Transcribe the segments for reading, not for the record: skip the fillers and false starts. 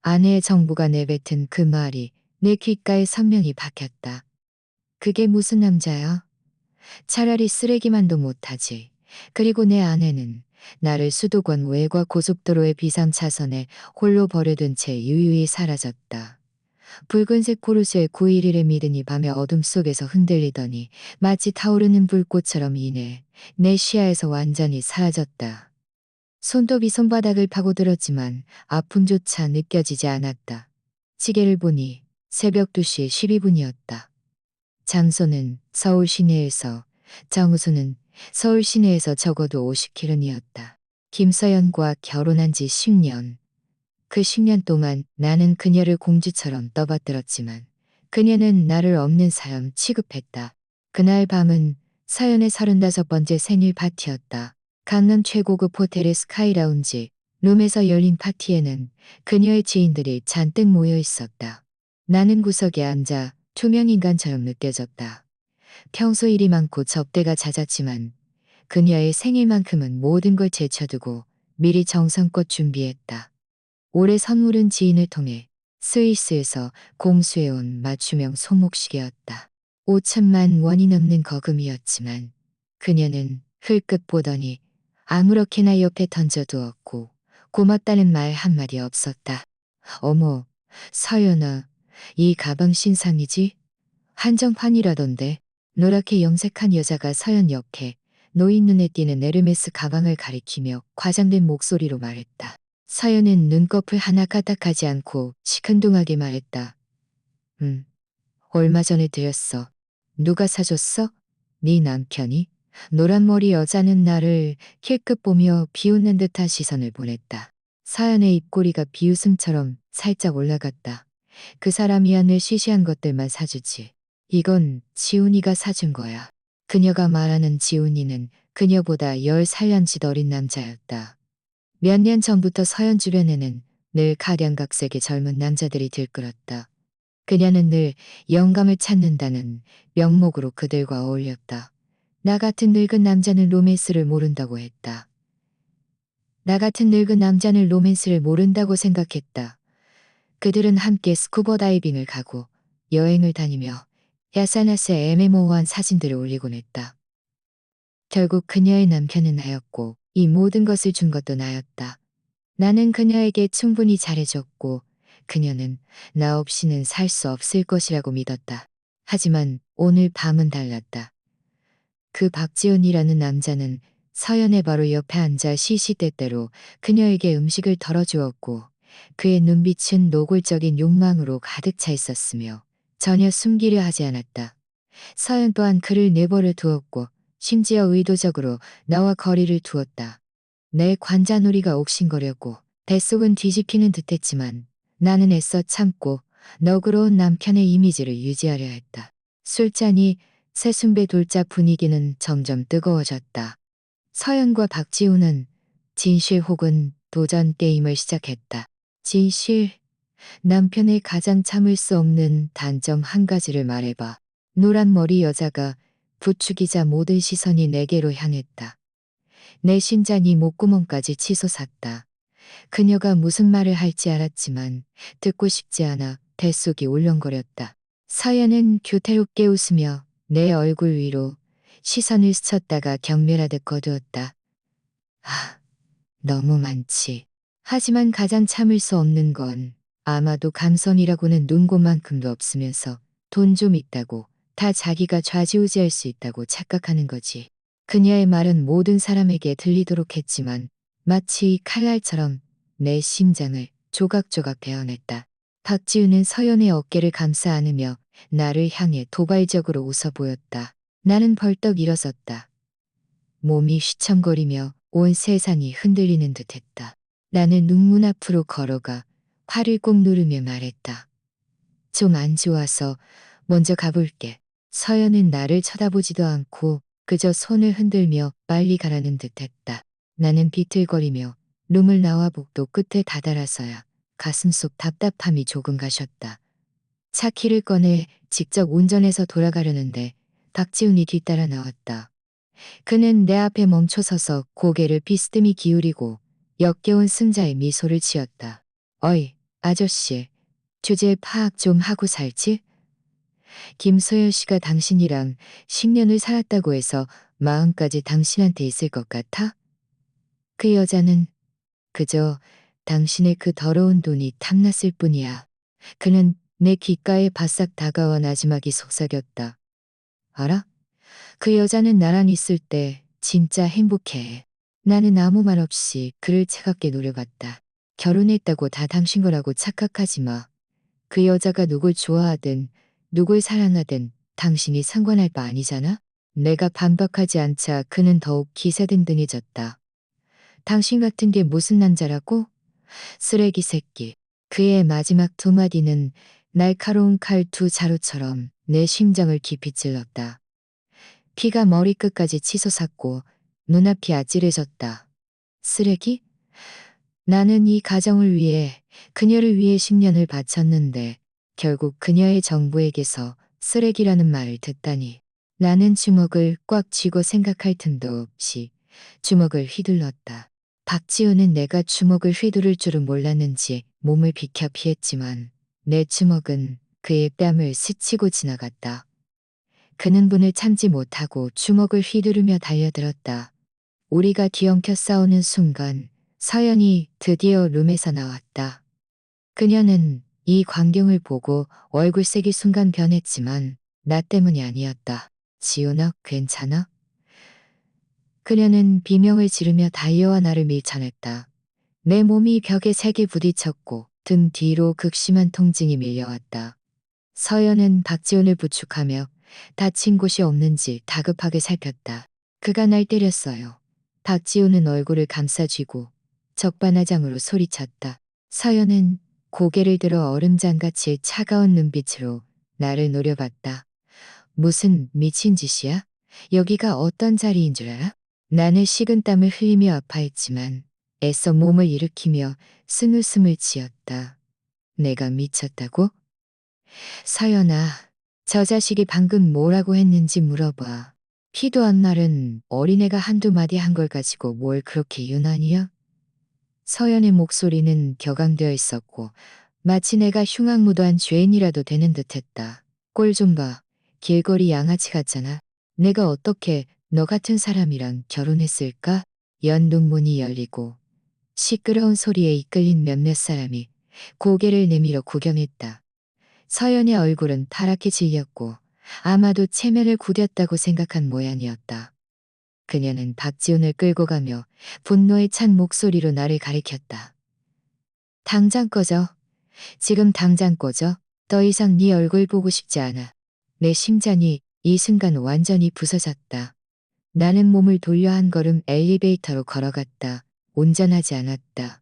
아내의 정부가 내뱉은 그 말이 내 귓가에 선명히 박혔다. 그게 무슨 남자야? 차라리 쓰레기만도 못하지. 그리고 내 아내는 나를 수도권 외곽 고속도로의 비상차선에 홀로 버려둔 채 유유히 사라졌다. 붉은색 포르쉐 911의 미든이 밤의 어둠 속에서 흔들리더니 마치 타오르는 불꽃처럼 이내 내 시야에서 완전히 사라졌다. 손톱이 손바닥을 파고들었지만 아픔조차 느껴지지 않았다. 시계를 보니 새벽 2시 12분이었다. 장소는 서울 시내에서, 정우수는 서울 시내에서 적어도 50km이었다. 김서연과 결혼한 지 10년. 그 10년 동안 나는 그녀를 공주처럼 떠받들었지만 그녀는 나를 없는 사람 취급했다. 그날 밤은 서연의 35번째 생일 파티였다. 강남 최고급 호텔의 스카이라운지 룸에서 열린 파티에는 그녀의 지인들이 잔뜩 모여 있었다. 나는 구석에 앉아 투명인간처럼 느껴졌다. 평소 일이 많고 접대가 잦았지만 그녀의 생일만큼은 모든 걸 제쳐두고 미리 정성껏 준비했다. 올해 선물은 지인을 통해 스위스에서 공수해온 맞춤형 손목시계였다. 5천만 원이 넘는 거금이었지만 그녀는 흘끗 보더니 아무렇게나 옆에 던져두었고 고맙다는 말 한마디 없었다. 어머, 서연아, 이 가방 신상이지? 한정판이라던데. 노랗게 염색한 여자가 서연 옆에 노인 눈에 띄는 에르메스 가방을 가리키며 과장된 목소리로 말했다. 서연은 눈꺼풀 하나 까딱하지 않고 시큰둥하게 말했다. 얼마 전에 드렸어. 누가 사줬어? 네 남편이? 노란머리 여자는 나를 킬끗 보며 비웃는 듯한 시선을 보냈다. 서연의 입꼬리가 비웃음처럼 살짝 올라갔다. 그 사람이 하늘 시시한 것들만 사주지. 이건 지훈이가 사준 거야. 그녀가 말하는 지훈이는 그녀보다 10살년짓 어린 남자였다. 몇 년 전부터 서연 주변에는 늘 가량각색의 젊은 남자들이 들끓었다. 그녀는 늘 영감을 찾는다는 명목으로 그들과 어울렸다. 나 같은 늙은 남자는 로맨스를 모른다고 했다. 나 같은 늙은 남자는 로맨스를 모른다고 생각했다. 그들은 함께 스쿠버 다이빙을 가고 여행을 다니며 야사나스에 애매모호한 사진들을 올리곤 했다. 결국 그녀의 남편은 나였고 이 모든 것을 준 것도 나였다. 나는 그녀에게 충분히 잘해줬고 그녀는 나 없이는 살 수 없을 것이라고 믿었다. 하지만 오늘 밤은 달랐다. 그 박지훈이라는 남자는 서연의 바로 옆에 앉아 시시때때로 그녀에게 음식을 덜어주었고 그의 눈빛은 노골적인 욕망으로 가득 차 있었으며 전혀 숨기려 하지 않았다. 서연 또한 그를 내버려 두었고 심지어 의도적으로 나와 거리를 두었다. 내 관자놀이가 옥신거렸고 뱃속은 뒤집히는 듯했지만 나는 애써 참고 너그러운 남편의 이미지를 유지하려 했다. 술잔이 새순배 돌자 분위기는 점점 뜨거워졌다. 서연과 박지훈은 진실 혹은 도전 게임을 시작했다. 진실, 남편의 가장 참을 수 없는 단점 한 가지를 말해봐. 노란 머리 여자가 부추기자 모든 시선이 내게로 향했다. 내 심장이 목구멍까지 치솟았다. 그녀가 무슨 말을 할지 알았지만 듣고 싶지 않아 뱃속이 울렁거렸다. 서연은 교태롭게 웃으며 내 얼굴 위로 시선을 스쳤다가 경멸하듯 거두었다. 아, 너무 많지. 하지만 가장 참을 수 없는 건 아마도 감성이라고는 눈곱만큼도 없으면서 돈 좀 있다고 다 자기가 좌지우지할 수 있다고 착각하는 거지. 그녀의 말은 모든 사람에게 들리도록 했지만 마치 칼날처럼 내 심장을 조각조각 베어냈다. 박지우는 서연의 어깨를 감싸 안으며 나를 향해 도발적으로 웃어 보였다. 나는 벌떡 일어섰다. 몸이 휘청거리며 온 세상이 흔들리는 듯했다. 나는 눈문 앞으로 걸어가 팔을 꼭 누르며 말했다. 좀 안 좋아서 먼저 가볼게. 서연은 나를 쳐다보지도 않고 그저 손을 흔들며 빨리 가라는 듯했다. 나는 비틀거리며 룸을 나와 복도 끝에 다다라서야 가슴속 답답함이 조금 가셨다. 차 키를 꺼내 직접 운전해서 돌아가려는데 박지훈이 뒤따라 나왔다. 그는 내 앞에 멈춰서서 고개를 비스듬히 기울이고 역겨운 승자의 미소를 지었다. 어이, 아저씨, 주제 파악 좀 하고 살지? 김소연 씨가 당신이랑 10년을 살았다고 해서 마음까지 당신한테 있을 것 같아? 그 여자는 그저 당신의 그 더러운 돈이 탐났을 뿐이야. 그는 내 귓가에 바싹 다가와 나지막이 속삭였다. 알아? 그 여자는 나랑 있을 때 진짜 행복해. 나는 아무 말 없이 그를 차갑게 노려봤다. 결혼했다고 다 당신 거라고 착각하지 마. 그 여자가 누굴 좋아하든 누굴 사랑하든 당신이 상관할 바 아니잖아? 내가 반박하지 않자 그는 더욱 기세등등해졌다. 당신 같은 게 무슨 남자라고? 쓰레기 새끼. 그의 마지막 두 마디는 날카로운 칼 두 자루처럼 내 심장을 깊이 찔렀다. 피가 머리끝까지 치솟았고 눈앞이 아찔해졌다. 쓰레기? 나는 이 가정을 위해 그녀를 위해 10년을 바쳤는데 결국 그녀의 정부에게서 쓰레기라는 말을 듣다니. 나는 주먹을 꽉 쥐고 생각할 틈도 없이 주먹을 휘둘렀다. 박지우는 내가 주먹을 휘두를 줄은 몰랐는지 몸을 비켜 피했지만 내 주먹은 그의 뺨을 스치고 지나갔다. 그는 분을 참지 못하고 주먹을 휘두르며 달려들었다. 우리가 뒤엉켜 싸우는 순간 서연이 드디어 룸에서 나왔다. 그녀는 이 광경을 보고 얼굴색이 순간 변했지만 나 때문이 아니었다. 지훈아, 괜찮아? 그녀는 비명을 지르며 달려와 나를 밀쳐냈다. 내 몸이 벽에 세게 부딪혔고 등 뒤로 극심한 통증이 밀려왔다. 서연은 박지훈을 부축하며 다친 곳이 없는지 다급하게 살폈다. 그가 날 때렸어요. 박지훈은 얼굴을 감싸쥐고 적반하장으로 소리쳤다. 서연은 고개를 들어 얼음장같이 차가운 눈빛으로 나를 노려봤다. 무슨 미친 짓이야? 여기가 어떤 자리인 줄 알아? 나는 식은땀을 흘리며 아파했지만 애써 몸을 일으키며 쓴웃음을 지었다. 내가 미쳤다고? 서연아, 저 자식이 방금 뭐라고 했는지 물어봐. 피도 안 마른 어린애가 한두 마디 한 걸 가지고 뭘 그렇게 유난이야? 서연의 목소리는 격앙되어 있었고 마치 내가 흉악무도한 죄인이라도 되는 듯했다. 꼴 좀 봐. 길거리 양아치 같잖아. 내가 어떻게 너 같은 사람이랑 결혼했을까? 연동문이 열리고 시끄러운 소리에 이끌린 몇몇 사람이 고개를 내밀어 구경했다. 서연의 얼굴은 파랗게 질렸고 아마도 체면을 구겼다고 생각한 모양이었다. 그녀는 박지훈을 끌고 가며 분노에 찬 목소리로 나를 가리켰다. 당장 꺼져. 지금 당장 꺼져. 더 이상 네 얼굴 보고 싶지 않아. 내 심장이 이 순간 완전히 부서졌다. 나는 몸을 돌려 한 걸음 엘리베이터로 걸어갔다. 온전하지 않았다.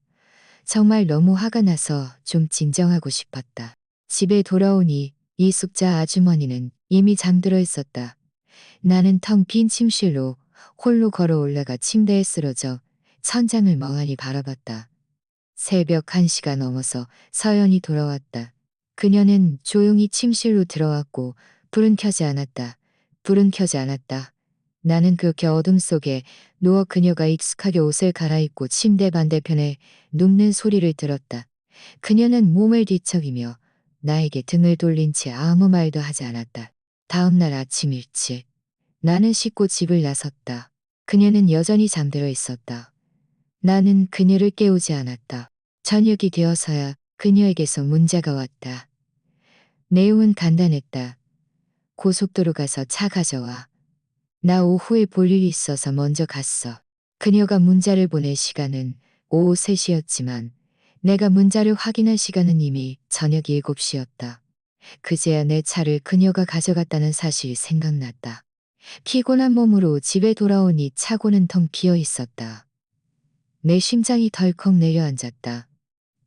정말 너무 화가 나서 좀 진정하고 싶었다. 집에 돌아오니 이숙자 아주머니는 이미 잠들어 있었다. 나는 텅 빈 침실로 홀로 걸어 올라가 침대에 쓰러져 천장을 멍하니 바라봤다. 새벽 1시가 넘어서 서연이 돌아왔다. 그녀는 조용히 침실로 들어왔고 불은 켜지 않았다. 불은 켜지 않았다. 나는 그렇게 어둠 속에 누워 그녀가 익숙하게 옷을 갈아입고 침대 반대편에 눕는 소리를 들었다. 그녀는 몸을 뒤척이며 나에게 등을 돌린 채 아무 말도 하지 않았다. 다음 날 아침 일찍 나는 씻고 집을 나섰다. 그녀는 여전히 잠들어 있었다. 나는 그녀를 깨우지 않았다. 저녁이 되어서야 그녀에게서 문자가 왔다. 내용은 간단했다. 고속도로 가서 차 가져와. 나 오후에 볼 일이 있어서 먼저 갔어. 그녀가 문자를 보낼 시간은 오후 3시였지만 내가 문자를 확인한 시간은 이미 저녁 7시였다. 그제야 내 차를 그녀가 가져갔다는 사실이 생각났다. 피곤한 몸으로 집에 돌아오니 차고는 텅 비어 있었다. 내 심장이 덜컥 내려앉았다.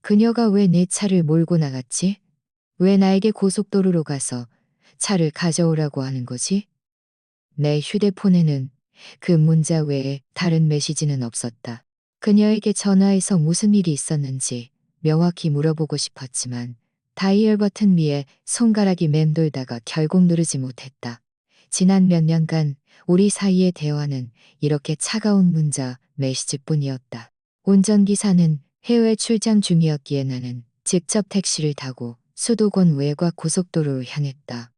그녀가 왜 내 차를 몰고 나갔지? 왜 나에게 고속도로로 가서 차를 가져오라고 하는 거지? 내 휴대폰에는 그 문자 외에 다른 메시지는 없었다. 그녀에게 전화해서 무슨 일이 있었는지 명확히 물어보고 싶었지만 다이얼 버튼 위에 손가락이 맴돌다가 결국 누르지 못했다. 지난 몇 년간 우리 사이의 대화는 이렇게 차가운 문자, 메시지뿐이었다. 운전기사는 해외 출장 중이었기에 나는 직접 택시를 타고 수도권 외곽 고속도로로 향했다.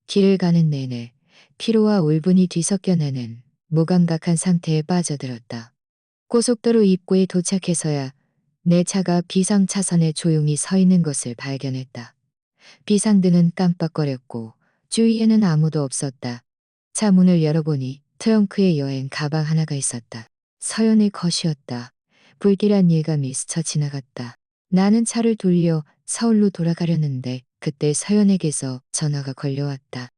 길을 가는 내내 피로와 울분이 뒤섞여 나는 무감각한 상태에 빠져들었다. 고속도로 입구에 도착해서야 내 차가 비상차선에 조용히 서 있는 것을 발견했다. 비상등은 깜빡거렸고 주위에는 아무도 없었다. 차 문을 열어보니 트렁크에 여행 가방 하나가 있었다. 서연의 것이었다. 불길한 예감이 스쳐 지나갔다. 나는 차를 돌려 서울로 돌아가려는데 그때 서연에게서 전화가 걸려왔다.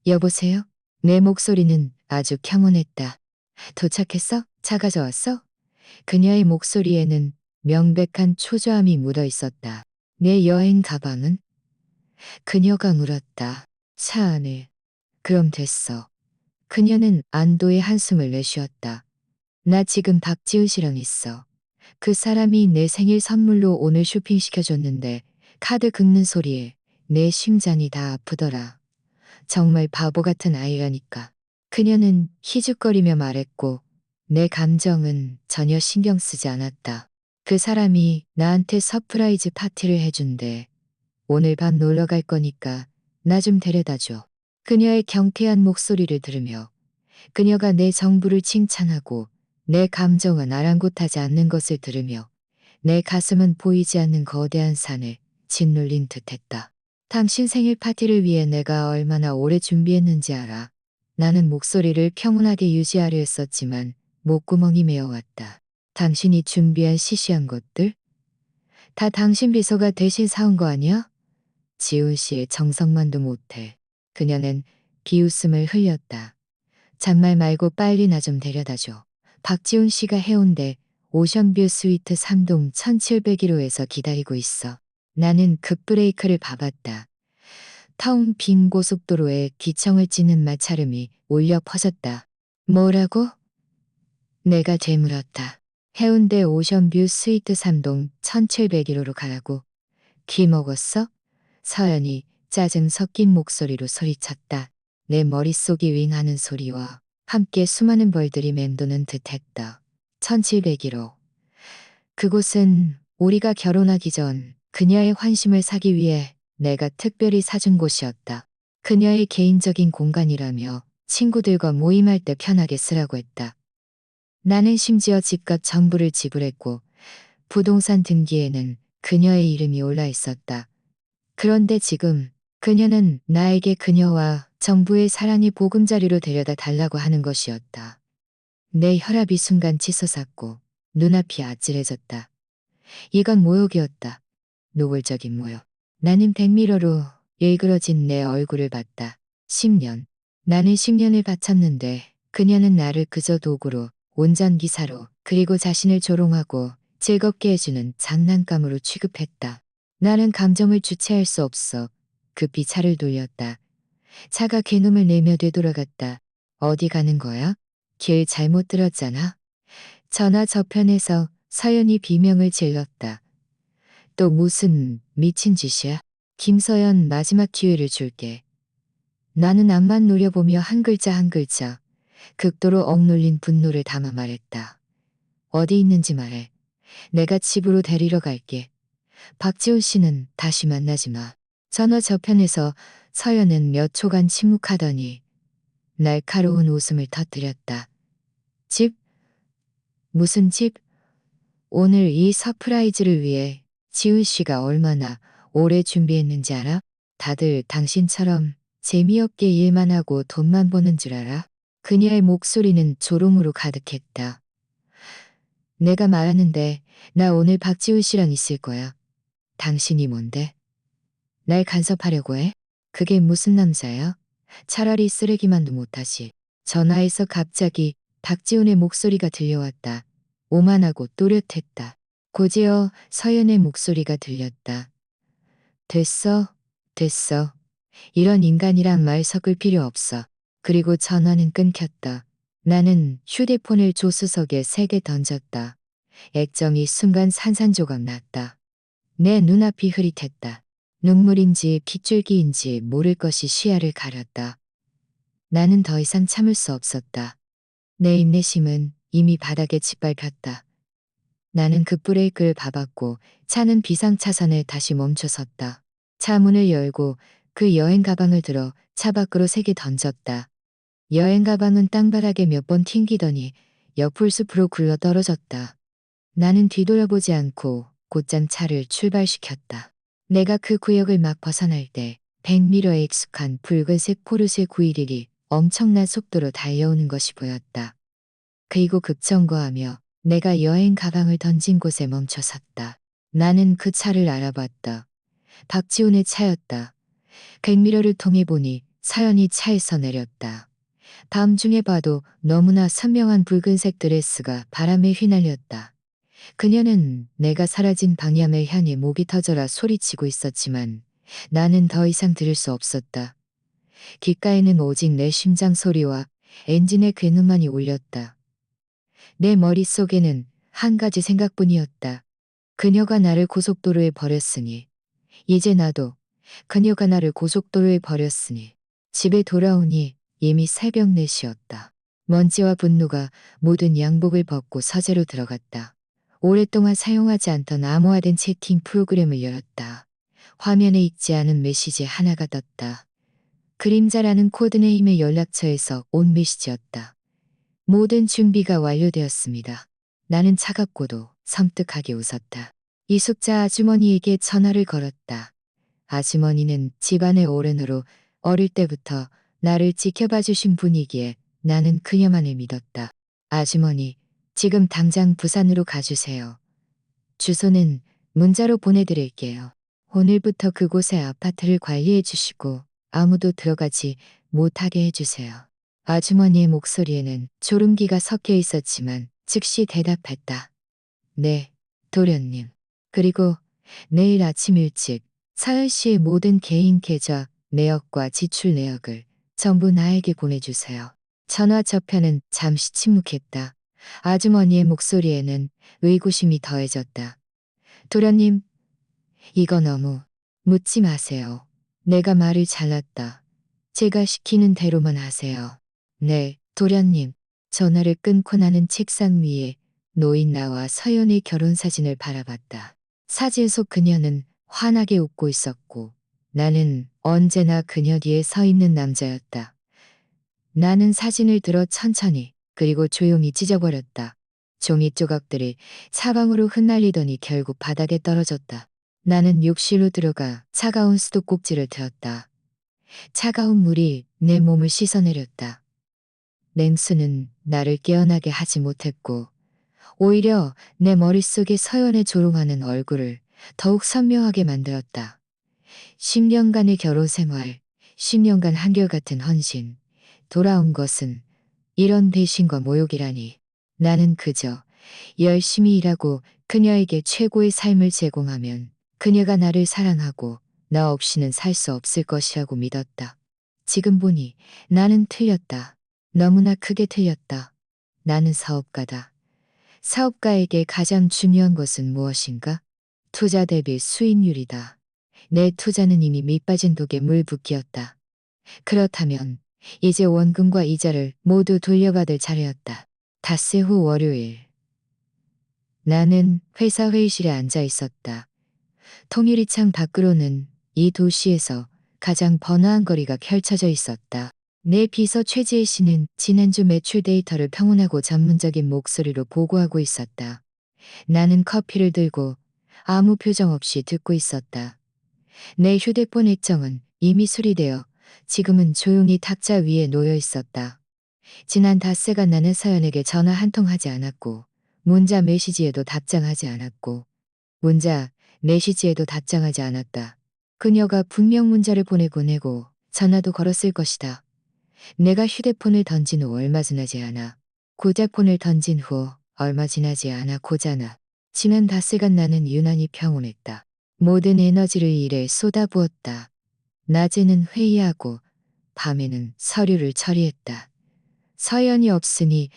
여보세요? 내 목소리는 아주 평온했다. 도착했어? 차 가져왔어? 그녀의 목소리에는 명백한 초조함이 묻어 있었다. 내 여행 가방은? 그녀가 물었다. 차 안에. 그럼 됐어. 그녀는 안도의 한숨을 내쉬었다. 나 지금 박지훈 씨랑 있어. 그 사람이 내 생일 선물로 오늘 쇼핑시켜줬는데 카드 긁는 소리에 내 심장이 다 아프더라. 정말 바보 같은 아이라니까. 그녀는 희죽거리며 말했고 내 감정은 전혀 신경 쓰지 않았다. 그 사람이 나한테 서프라이즈 파티를 해준대. 오늘 밤 놀러 갈 거니까 나 좀 데려다줘. 그녀의 경쾌한 목소리를 들으며 그녀가 내 정부를 칭찬하고 내 감정은 아랑곳하지 않는 것을 들으며 내 가슴은 보이지 않는 거대한 산에 짓눌린 듯했다. 당신 생일 파티를 위해 내가 얼마나 오래 준비했는지 알아. 나는 목소리를 평온하게 유지하려 했었지만 목구멍이 메어왔다. 당신이 준비한 시시한 것들? 다 당신 비서가 대신 사온 거 아니야? 지훈 씨의 정성만도 못해. 그녀는 비웃음을 흘렸다. 잔말 말고 빨리 나 좀 데려다줘. 박지훈 씨가 해운대 오션뷰 스위트 3동 1701호에서 기다리고 있어. 나는 급브레이크를 밟았다. 텅 빈 고속도로에 기청을 찌는 마찰음이 울려 퍼졌다. 뭐라고? 내가 되물었다. 해운대 오션뷰 스위트 3동 1701호로 가라고. 귀 먹었어? 서연이 짜증 섞인 목소리로 소리쳤다. 내 머릿속이 윙하는 소리와 함께 수많은 벌들이 맴도는 듯했다. 1701호. 그곳은 우리가 결혼하기 전 그녀의 환심을 사기 위해 내가 특별히 사준 곳이었다. 그녀의 개인적인 공간이라며 친구들과 모임할 때 편하게 쓰라고 했다. 나는 심지어 집값 전부를 지불했고 부동산 등기에는 그녀의 이름이 올라 있었다. 그런데 지금 그녀는 나에게 그녀와 정부의 사랑의 보금자리로 데려다 달라고 하는 것이었다. 내 혈압이 순간 치솟았고 눈앞이 아찔해졌다. 이건 모욕이었다. 노골적인 모욕. 나는 백미러로 일그러진 내 얼굴을 봤다. 10년. 나는 10년을 바쳤는데 그녀는 나를 그저 도구로, 운전기사로, 그리고 자신을 조롱하고 즐겁게 해주는 장난감으로 취급했다. 나는 감정을 주체할 수 없어 급히 차를 돌렸다. 차가 괴놈을 내며 되돌아갔다. 어디 가는 거야? 길 잘못 들었잖아. 전화 저편에서 서연이 비명을 질렀다. 또 무슨 미친 짓이야? 김서연 마지막 기회를 줄게. 나는 앞만 노려보며 한 글자 한 글자 극도로 억눌린 분노를 담아 말했다. 어디 있는지 말해. 내가 집으로 데리러 갈게. 박지훈 씨는 다시 만나지 마. 전화 저편에서 서연은 몇 초간 침묵하더니 날카로운 웃음을 터뜨렸다. 집? 무슨 집? 오늘 이 서프라이즈를 위해 지훈 씨가 얼마나 오래 준비했는지 알아? 다들 당신처럼 재미없게 일만 하고 돈만 버는 줄 알아? 그녀의 목소리는 조롱으로 가득했다. 내가 말하는데 나 오늘 박지훈 씨랑 있을 거야. 당신이 뭔데? 날 간섭하려고 해? 그게 무슨 남자야? 차라리 쓰레기만도 못하지. 전화에서 갑자기 박지훈의 목소리가 들려왔다. 오만하고 또렷했다. 곧이어 서연의 목소리가 들렸다. 됐어, 됐어. 이런 인간이랑 말 섞을 필요 없어. 그리고 전화는 끊겼다. 나는 휴대폰을 조수석에 3개 던졌다. 액정이 순간 산산조각 났다. 내 눈앞이 흐릿했다. 눈물인지 핏줄기인지 모를 것이 시야를 가렸다. 나는 더 이상 참을 수 없었다. 내 인내심은 이미 바닥에 짓밟혔다. 나는 급브레이크를 밟았고 차는 비상차선에 다시 멈춰섰다. 차 문을 열고 그 여행 가방을 들어 차 밖으로 세게 던졌다. 여행 가방은 땅바닥에 몇 번 튕기더니 옆풀 숲으로 굴러 떨어졌다. 나는 뒤돌아보지 않고 곧장 차를 출발시켰다. 내가 그 구역을 막 벗어날 때 100m에 익숙한 붉은색 포르쉐 911이 엄청난 속도로 달려오는 것이 보였다. 그리고 급정거하며 내가 여행 가방을 던진 곳에 멈춰섰다. 나는 그 차를 알아봤다. 박지훈의 차였다. 백미러를 통해 보니 서연이 차에서 내렸다. 밤중에 봐도 너무나 선명한 붉은색 드레스가 바람에 휘날렸다. 그녀는 내가 사라진 방향을 향해 목이 터져라 소리치고 있었지만 나는 더 이상 들을 수 없었다. 귓가에는 오직 내 심장 소리와 엔진의 괜음만이 울렸다. 내 머릿속에는 한 가지 생각뿐이었다. 그녀가 나를 고속도로에 버렸으니, 이제 나도 그녀가 나를 고속도로에 버렸으니, 집에 돌아오니 이미 새벽 4시였다. 먼지와 분노가 모든 양복을 벗고 서재로 들어갔다. 오랫동안 사용하지 않던 암호화된 채팅 프로그램을 열었다. 화면에 읽지 않은 메시지 하나가 떴다. 그림자라는 코드네임의 연락처에서 온 메시지였다. 모든 준비가 완료되었습니다. 나는 차갑고도 섬뜩하게 웃었다. 이숙자 아주머니에게 전화를 걸었다. 아주머니는 집안의 어른으로 어릴 때부터 나를 지켜봐 주신 분이기에 나는 그녀만을 믿었다. 아주머니, 지금 당장 부산으로 가주세요. 주소는 문자로 보내드릴게요. 오늘부터 그곳의 아파트를 관리해 주시고 아무도 들어가지 못하게 해주세요. 아주머니의 목소리에는 졸음기가 섞여 있었지만 즉시 대답했다. 네, 도련님. 그리고 내일 아침 일찍 서연 씨의 모든 개인 계좌 내역과 지출 내역을 전부 나에게 보내주세요. 전화 저편은 잠시 침묵했다. 아주머니의 목소리에는 의구심이 더해졌다. 도련님, 이거 너무 묻지 마세요. 내가 말을 잘랐다. 제가 시키는 대로만 하세요. 네, 도련님. 전화를 끊고 나는 책상 위에 놓인 나와 서연의 결혼사진을 바라봤다. 사진 속 그녀는 환하게 웃고 있었고 나는 언제나 그녀 뒤에 서 있는 남자였다. 나는 사진을 들어 천천히 그리고 조용히 찢어버렸다. 종이 조각들이 사방으로 흩날리더니 결국 바닥에 떨어졌다. 나는 욕실로 들어가 차가운 수도꼭지를 들었다. 차가운 물이 내 몸을 씻어내렸다. 냉수는 나를 깨어나게 하지 못했고 오히려 내 머릿속에 서연의 조롱하는 얼굴을 더욱 선명하게 만들었다. 10년간의 결혼 생활, 10년간 한결같은 헌신, 돌아온 것은 이런 배신과 모욕이라니. 나는 그저 열심히 일하고 그녀에게 최고의 삶을 제공하면 그녀가 나를 사랑하고 나 없이는 살 수 없을 것이라고 믿었다. 지금 보니 나는 틀렸다. 너무나 크게 틀렸다. 나는 사업가다. 사업가에게 가장 중요한 것은 무엇인가? 투자 대비 수익률이다. 내 투자는 이미 밑빠진 독에 물 붓기였다. 그렇다면 이제 원금과 이자를 모두 돌려받을 차례였다. 닷새 후 월요일. 나는 회사 회의실에 앉아 있었다. 통유리 창 밖으로는 이 도시에서 가장 번화한 거리가 펼쳐져 있었다. 내 비서 최지혜 씨는 지난주 매출 데이터를 평온하고 전문적인 목소리로 보고하고 있었다. 나는 커피를 들고 아무 표정 없이 듣고 있었다. 내 휴대폰 액정은 이미 수리되어 지금은 조용히 탁자 위에 놓여 있었다. 지난 닷새간 나는 서연에게 전화 한 통 하지 않았고 문자 메시지에도 답장하지 않았고 문자 메시지에도 답장하지 않았다. 그녀가 분명 문자를 보내고 전화도 걸었을 것이다. 내가 휴대폰을 던진 후 얼마 지나지 않아 고작 폰을 던진 후 얼마 지나지 않아 고잖아. 지난 닷새간 나는 유난히 평온했다. 모든 에너지를 일에 쏟아부었다. 낮에는 회의하고 밤에는 서류를 처리했다. 서연이 없으니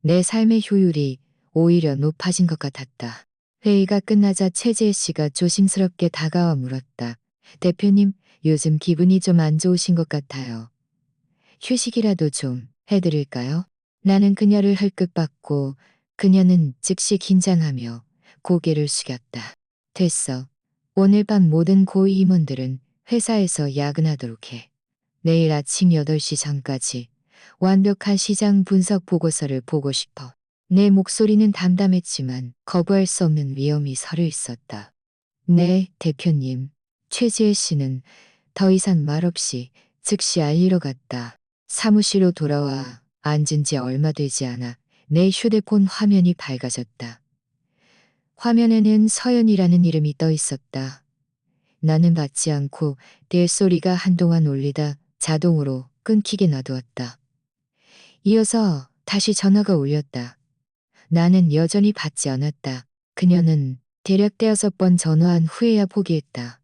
내 삶의 효율이 오히려 높아진 것 같았다. 회의가 끝나자 최재혜 씨가 조심스럽게 다가와 물었다. 대표님, 요즘 기분이 좀 안 좋으신 것 같아요. 휴식이라도 좀 해드릴까요? 나는 그녀를 헐끗 봤고 그녀는 즉시 긴장하며 고개를 숙였다. 됐어. 오늘 밤 모든 고위 임원들은 회사에서 야근하도록 해. 내일 아침 8시 전까지 완벽한 시장 분석 보고서를 보고 싶어. 내 목소리는 담담했지만 거부할 수 없는 위험이 서려 있었다. 네, 대표님. 최지혜 씨는 더 이상 말없이 즉시 알리러 갔다. 사무실로 돌아와 앉은 지 얼마 되지 않아 내 휴대폰 화면이 밝아졌다. 화면에는 서연이라는 이름이 떠 있었다. 나는 받지 않고 벨소리가 한동안 울리다 자동으로 끊기게 놔두었다. 이어서 다시 전화가 울렸다. 나는 여전히 받지 않았다. 그녀는 대략 5번 전화한 후에야 포기했다.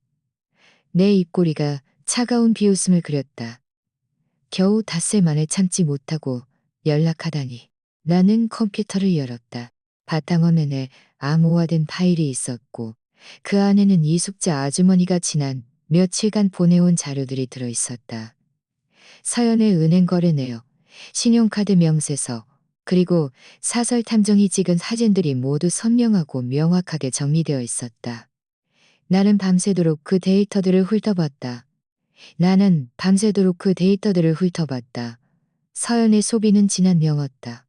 내 입꼬리가 차가운 비웃음을 그렸다. 겨우 닷새 만에 참지 못하고 연락하다니. 나는 컴퓨터를 열었다. 바탕화면에 암호화된 파일이 있었고 그 안에는 이숙자 아주머니가 지난 며칠간 보내온 자료들이 들어있었다. 서연의 은행 거래 내역, 신용카드 명세서, 그리고 사설 탐정이 찍은 사진들이 모두 선명하고 명확하게 정리되어 있었다. 나는 밤새도록 그 데이터들을 훑어봤다. 서연의 소비는 지난 영었다.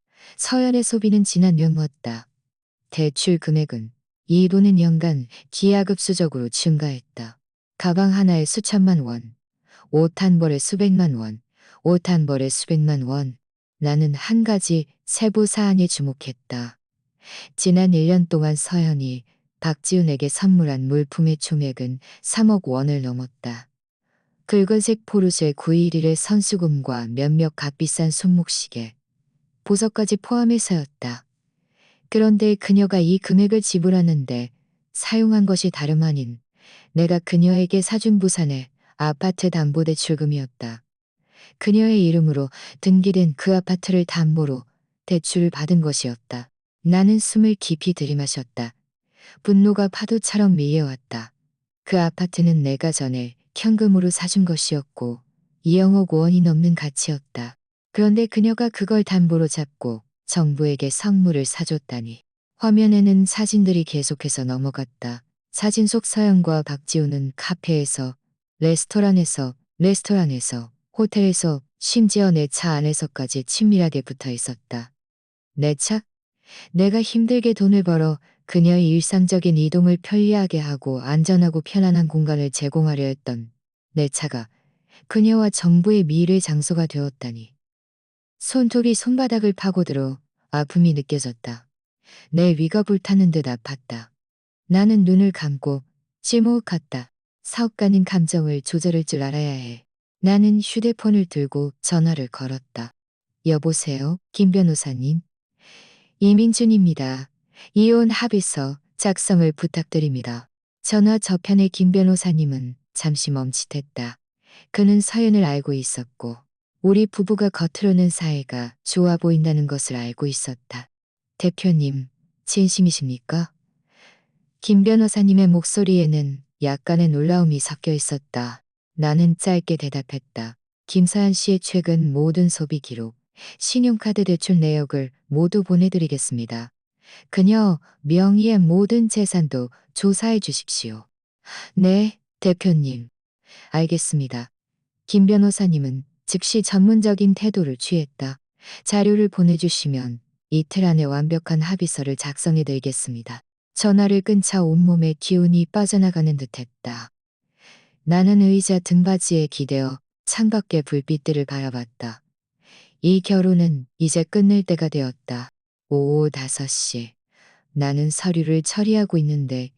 대출 금액은 이 돈은 연간 기하급수적으로 증가했다. 가방 하나에 수천만 원, 옷 한 벌에 수백만 원, 나는 한 가지 세부 사안에 주목했다. 지난 1년 동안 서연이 박지훈에게 선물한 물품의 총액은 3억 원을 넘었다. 붉은색 포르쉐 911의 선수금과 몇몇 값비싼 손목시계, 보석까지 포함해서였다. 그런데 그녀가 이 금액을 지불하는데 사용한 것이 다름 아닌 내가 그녀에게 사준 부산의 아파트 담보대출금이었다. 그녀의 이름으로 등기된 그 아파트를 담보로 대출을 받은 것이었다. 나는 숨을 깊이 들이마셨다. 분노가 파도처럼 밀려왔다. 그 아파트는 내가 전에 현금으로 사준 것이었고 2억 원이 넘는 가치였다. 그런데 그녀가 그걸 담보로 잡고 정부에게 선물을 사줬다니. 화면에는 사진들이 계속해서 넘어갔다. 사진 속 서연과 박지우는 카페에서, 레스토랑에서, 호텔에서, 심지어 내 차 안에서까지 친밀하게 붙어 있었다. 내 차? 내가 힘들게 돈을 벌어 그녀의 일상적인 이동을 편리하게 하고 안전하고 편안한 공간을 제공하려 했던 내 차가 그녀와 정부의 미래 장소가 되었다니. 손톱이 손바닥을 파고들어 아픔이 느껴졌다. 내 위가 불타는 듯 아팠다. 나는 눈을 감고 침묵했다. 사업가는 감정을 조절할 줄 알아야 해. 나는 휴대폰을 들고 전화를 걸었다. 여보세요, 김 변호사님. 이민준입니다. 이혼 합의서 작성을 부탁드립니다. 전화 저편의 김 변호사님은 잠시 멈칫했다. 그는 서연을 알고 있었고 우리 부부가 겉으로는 사이가 좋아 보인다는 것을 알고 있었다. 대표님, 진심이십니까? 김 변호사님의 목소리에는 약간의 놀라움이 섞여 있었다. 나는 짧게 대답했다. 김서연 씨의 최근 모든 소비 기록, 신용카드 대출 내역을 모두 보내드리겠습니다. 그녀 명의의 모든 재산도 조사해 주십시오. 네, 대표님. 알겠습니다. 김 변호사님은 즉시 전문적인 태도를 취했다. 자료를 보내주시면 이틀 안에 완벽한 합의서를 작성해 드리겠습니다. 전화를 끊자 온몸에 기운이 빠져나가는 듯했다. 나는 의자 등받이에 기대어 창밖의 불빛들을 바라봤다. 이 결혼은 이제 끝낼 때가 되었다. 오후 5시. 나는 서류를 처리하고 있는데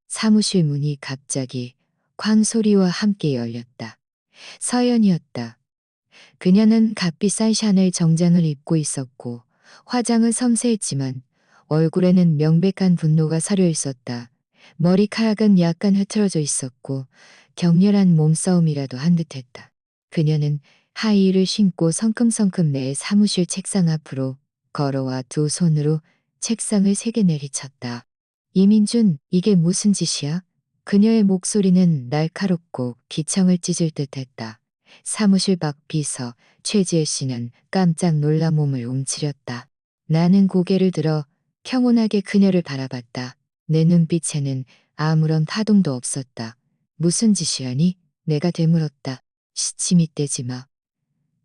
사무실 문이 갑자기 쾅 소리와 함께 열렸다. 서연이었다. 그녀는 값비싼 샤넬 정장을 입고 있었고 화장은 섬세했지만 얼굴에는 명백한 분노가 서려 있었다. 머리카락은 약간 흐트러져 있었고 격렬한 몸싸움이라도 한 듯했다. 그녀는 하이힐을 신고 성큼성큼 내 사무실 책상 앞으로 걸어와 두 손으로 책상을 3개 내리쳤다. 이민준, 이게 무슨 짓이야? 그녀의 목소리는 날카롭고 기청을 찢을 듯했다. 사무실 밖 비서 최지혜 씨는 깜짝 놀라 몸을 움츠렸다. 나는 고개를 들어 평온하게 그녀를 바라봤다. 내 눈빛에는 아무런 파동도 없었다. 무슨 짓이라니? 내가 되물었다. 시침이 떼지 마.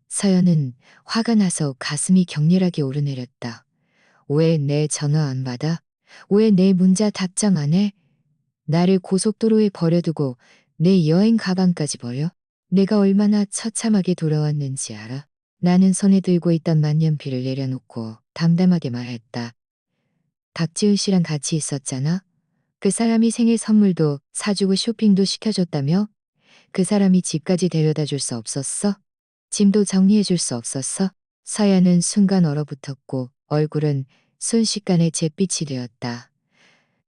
서연은 화가 나서 가슴이 격렬하게 오르내렸다. 왜 내 전화 안 받아? 왜 내 문자 답장 안 해? 나를 고속도로에 버려두고 내 여행 가방까지 버려? 내가 얼마나 처참하게 돌아왔는지 알아? 나는 손에 들고 있던 만년필을 내려놓고 담담하게 말했다. 박지훈 씨랑 같이 있었잖아? 그 사람이 생일 선물도 사주고 쇼핑도 시켜줬다며? 그 사람이 집까지 데려다 줄 수 없었어? 짐도 정리해 줄 수 없었어? 서연은 순간 얼어붙었고 얼굴은 순식간에 잿빛이 되었다.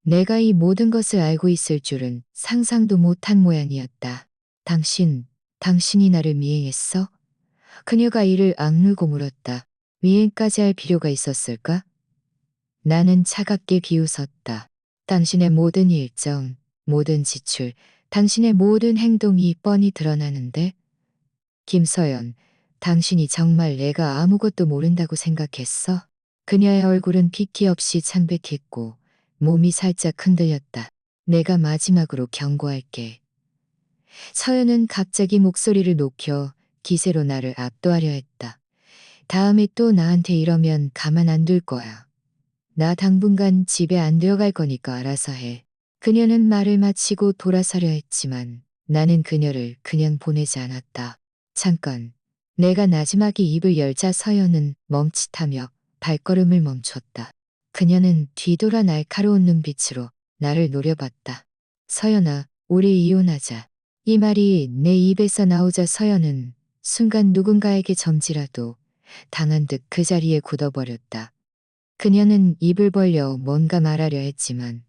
내가 이 모든 것을 알고 있을 줄은 상상도 못한 모양이었다. 당신이 나를 미행했어? 그녀가 이를 악물고 물었다. 미행까지 할 필요가 있었을까? 나는 차갑게 비웃었다. 당신의 모든 일정, 모든 지출, 당신의 모든 행동이 뻔히 드러나는데? 김서연, 당신이 정말 내가 아무것도 모른다고 생각했어? 그녀의 얼굴은 핏기 없이 창백했고 몸이 살짝 흔들렸다. 내가 마지막으로 경고할게. 서연은 갑자기 목소리를 높여 기세로 나를 압도하려 했다. 다음에 또 나한테 이러면 가만 안 둘 거야. 나 당분간 집에 안 들어갈 거니까 알아서 해. 그녀는 말을 마치고 돌아서려 했지만 나는 그녀를 그냥 보내지 않았다. 잠깐. 내가 나지막이 입을 열자 서연은 멈칫하며 발걸음을 멈췄다. 그녀는 뒤돌아 날카로운 눈빛으로 나를 노려봤다. 서연아, 우리 이혼하자. 이 말이 내 입에서 나오자 서연은 순간 누군가에게 점지라도 당한 듯 그 자리에 굳어버렸다. 그녀는 입을 벌려 뭔가 말하려 했지만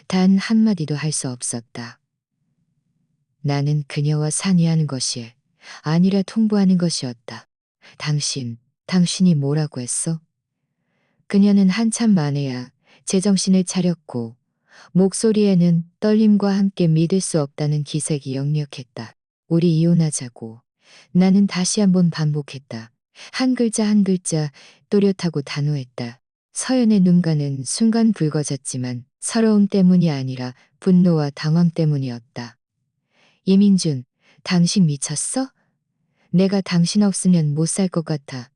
단 한마디도 할 수 없었다. 나는 그녀와 상의하는 것이 아니라 통보하는 것이었다. 당신이 뭐라고 했어? 그녀는 한참 만에야 제정신을 차렸고 목소리에는 떨림과 함께 믿을 수 없다는 기색이 역력했다. 우리 이혼하자고. 나는 다시 한번 반복했다. 한 글자 한 글자 또렷하고 단호했다. 서연의 눈가는 순간 붉어졌지만 서러움 때문이 아니라 분노와 당황 때문이었다. 이민준, 당신 미쳤어? 내가 당신 없으면 못 살 것 같아.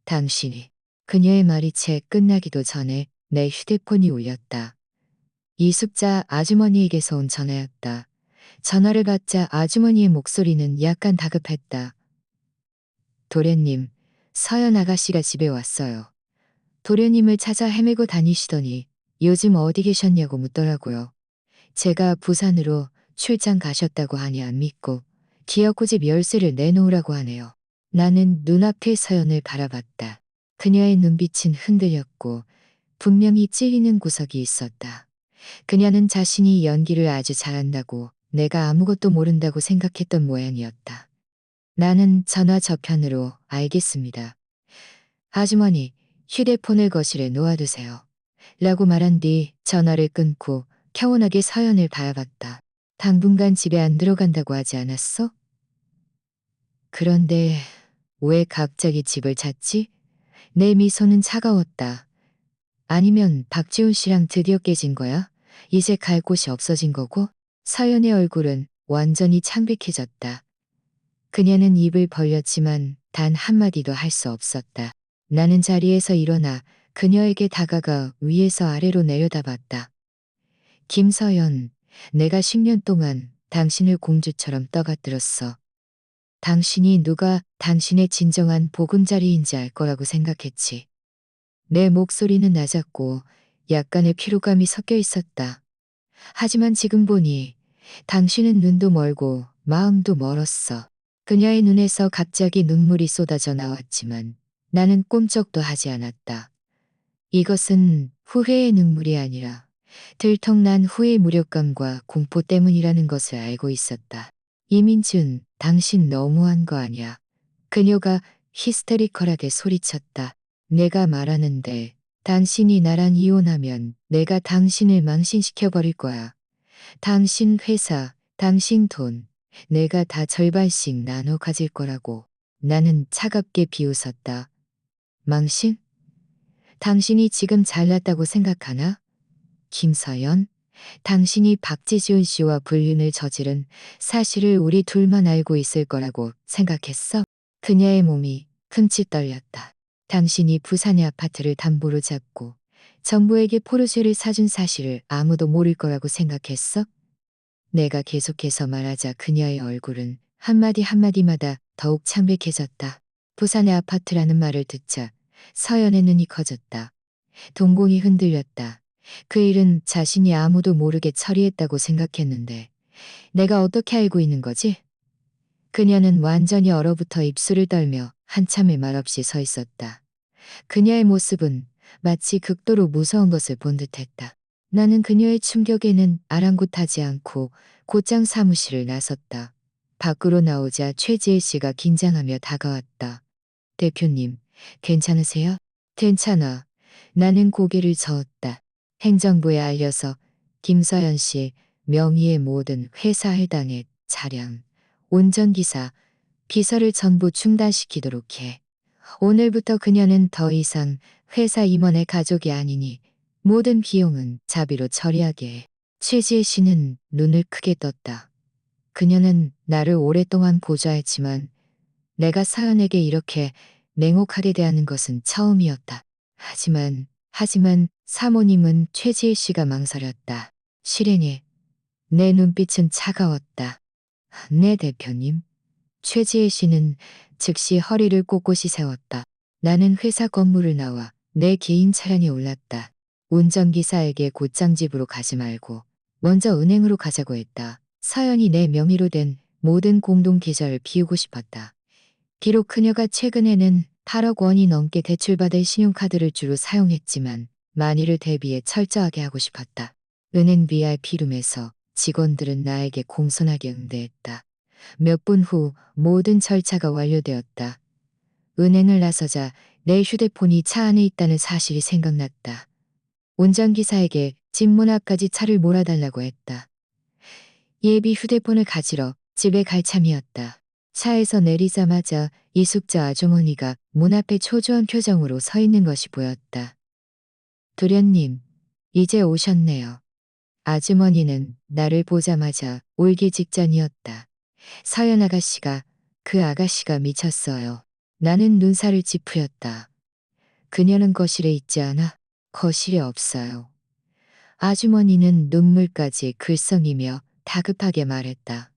당신이. 그녀의 말이 채 끝나기도 전에 내 휴대폰이 울렸다. 이숙자 아주머니에게서 온 전화였다. 전화를 받자 아주머니의 목소리는 약간 다급했다. 도련님, 서연 아가씨가 집에 왔어요. 도련님을 찾아 헤매고 다니시더니 요즘 어디 계셨냐고 묻더라고요. 제가 부산으로 출장 가셨다고 하니 안 믿고 기어코집 열쇠를 내놓으라고 하네요. 나는 눈앞의 서연을 바라봤다. 그녀의 눈빛은 흔들렸고 분명히 찔리는 구석이 있었다. 그녀는 자신이 연기를 아주 잘한다고 내가 아무것도 모른다고 생각했던 모양이었다. 나는 전화 저편으로 알겠습니다. 아주머니, 휴대폰을 거실에 놓아두세요. 라고 말한 뒤 전화를 끊고 평온하게 서연을 바라봤다. 당분간 집에 안 들어간다고 하지 않았어? 그런데 왜 갑자기 집을 찾지? 내 미소는 차가웠다. 아니면 박지훈 씨랑 드디어 깨진 거야? 이제 갈 곳이 없어진 거고? 서연의 얼굴은 완전히 창백해졌다. 그녀는 입을 벌렸지만 단 한마디도 할 수 없었다. 나는 자리에서 일어나 그녀에게 다가가 위에서 아래로 내려다봤다. 김서연, 내가 10년 동안 당신을 공주처럼 떠받들었어. 당신이 누가 당신의 진정한 보금자리인지 알 거라고 생각했지. 내 목소리는 낮았고 약간의 피로감이 섞여 있었다. 하지만 지금 보니 당신은 눈도 멀고 마음도 멀었어. 그녀의 눈에서 갑자기 눈물이 쏟아져 나왔지만 나는 꼼짝도 하지 않았다. 이것은 후회의 눈물이 아니라 들통난 후의 무력감과 공포 때문이라는 것을 알고 있었다. 이민준, 당신 너무한 거 아니야. 그녀가 히스테리컬하게 소리쳤다. 내가 말하는데 당신이 나랑 이혼하면 내가 당신을 망신시켜버릴 거야. 당신 회사, 당신 돈, 내가 다 절반씩 나눠 가질 거라고. 나는 차갑게 비웃었다. 망신? 당신이 지금 잘났다고 생각하나? 김서연? 당신이 박지지훈 씨와 불륜을 저지른 사실을 우리 둘만 알고 있을 거라고 생각했어? 그녀의 몸이 흠칫 떨렸다. 당신이 부산의 아파트를 담보로 잡고 정부에게 포르쉐를 사준 사실을 아무도 모를 거라고 생각했어? 내가 계속해서 말하자 그녀의 얼굴은 한마디 한마디마다 더욱 창백해졌다. 부산의 아파트라는 말을 듣자 서연의 눈이 커졌다. 동공이 흔들렸다. 그 일은 자신이 아무도 모르게 처리했다고 생각했는데 내가 어떻게 알고 있는 거지? 그녀는 완전히 얼어붙어 입술을 떨며 한참을 말없이 서 있었다. 그녀의 모습은 마치 극도로 무서운 것을 본 듯했다. 나는 그녀의 충격에는 아랑곳하지 않고 곧장 사무실을 나섰다. 밖으로 나오자 최지혜 씨가 긴장하며 다가왔다. 대표님, 괜찮으세요? 괜찮아. 나는 고개를 저었다. 행정부에 알려서 김서연 씨 명의의 모든 회사 해당의 차량, 운전기사, 비서를 전부 중단시키도록 해. 오늘부터 그녀는 더 이상 회사 임원의 가족이 아니니 모든 비용은 자비로 처리하게 해. 최지혜 씨는 눈을 크게 떴다. 그녀는 나를 오랫동안 보좌했지만 내가 서연에게 이렇게 냉혹하게 대하는 것은 처음이었다. 하지만 사모님은 최지혜 씨가 망설였다. 실행해. 내 눈빛은 차가웠다. 네, 대표님. 최지혜 씨는 즉시 허리를 꼿꼿이 세웠다. 나는 회사 건물을 나와 내 개인 차량에 올랐다. 운전기사에게 곧장 집으로 가지 말고 먼저 은행으로 가자고 했다. 서연이 내 명의로 된 모든 공동계좌를 비우고 싶었다. 비록 그녀가 최근에는 8억 원이 넘게 대출받을 신용카드를 주로 사용했지만 만일을 대비해 철저하게 하고 싶었다. 은행 VIP룸에서 직원들은 나에게 공손하게 응대했다. 몇 분 후 모든 절차가 완료되었다. 은행을 나서자 내 휴대폰이 차 안에 있다는 사실이 생각났다. 운전기사에게 집 문 앞까지 차를 몰아달라고 했다. 예비 휴대폰을 가지러 집에 갈 참이었다. 차에서 내리자마자 이숙자 아주머니가 문 앞에 초조한 표정으로 서 있는 것이 보였다. 도련님, 이제 오셨네요. 아주머니는 나를 보자마자 울기 직전이었다. 서연 아가씨가, 그 아가씨가 미쳤어요. 나는 눈살을 찌푸렸다. 그녀는 거실에 있지 않아? 거실에 없어요. 아주머니는 눈물까지 글썽이며 다급하게 말했다.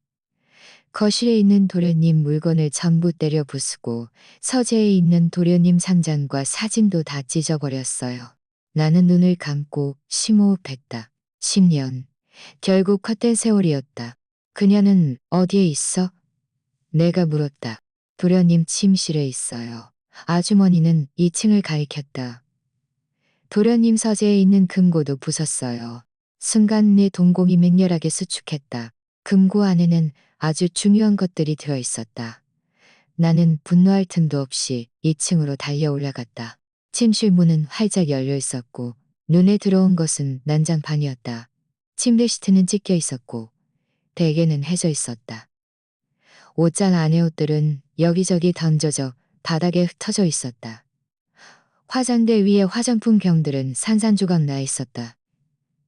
거실에 있는 도련님 물건을 전부 때려 부수고 서재에 있는 도련님 상장과 사진도 다 찢어버렸어요. 나는 눈을 감고 심호흡했다. 10년. 결국 헛된 세월이었다. 그녀는 어디에 있어? 내가 물었다. 도련님 침실에 있어요. 아주머니는 2층을 가리켰다. 도련님 서재에 있는 금고도 부쉈어요. 순간 내 동공이 맹렬하게 수축했다. 금고 안에는 아주 중요한 것들이 들어있었다. 나는 분노할 틈도 없이 2층으로 달려 올라갔다. 침실 문은 활짝 열려 있었고 눈에 들어온 것은 난장판이었다. 침대 시트는 찢겨 있었고 베개는 해져 있었다. 옷장 안의 옷들은 여기저기 던져져 바닥에 흩어져 있었다. 화장대 위에 화장품 병들은 산산조각 나 있었다.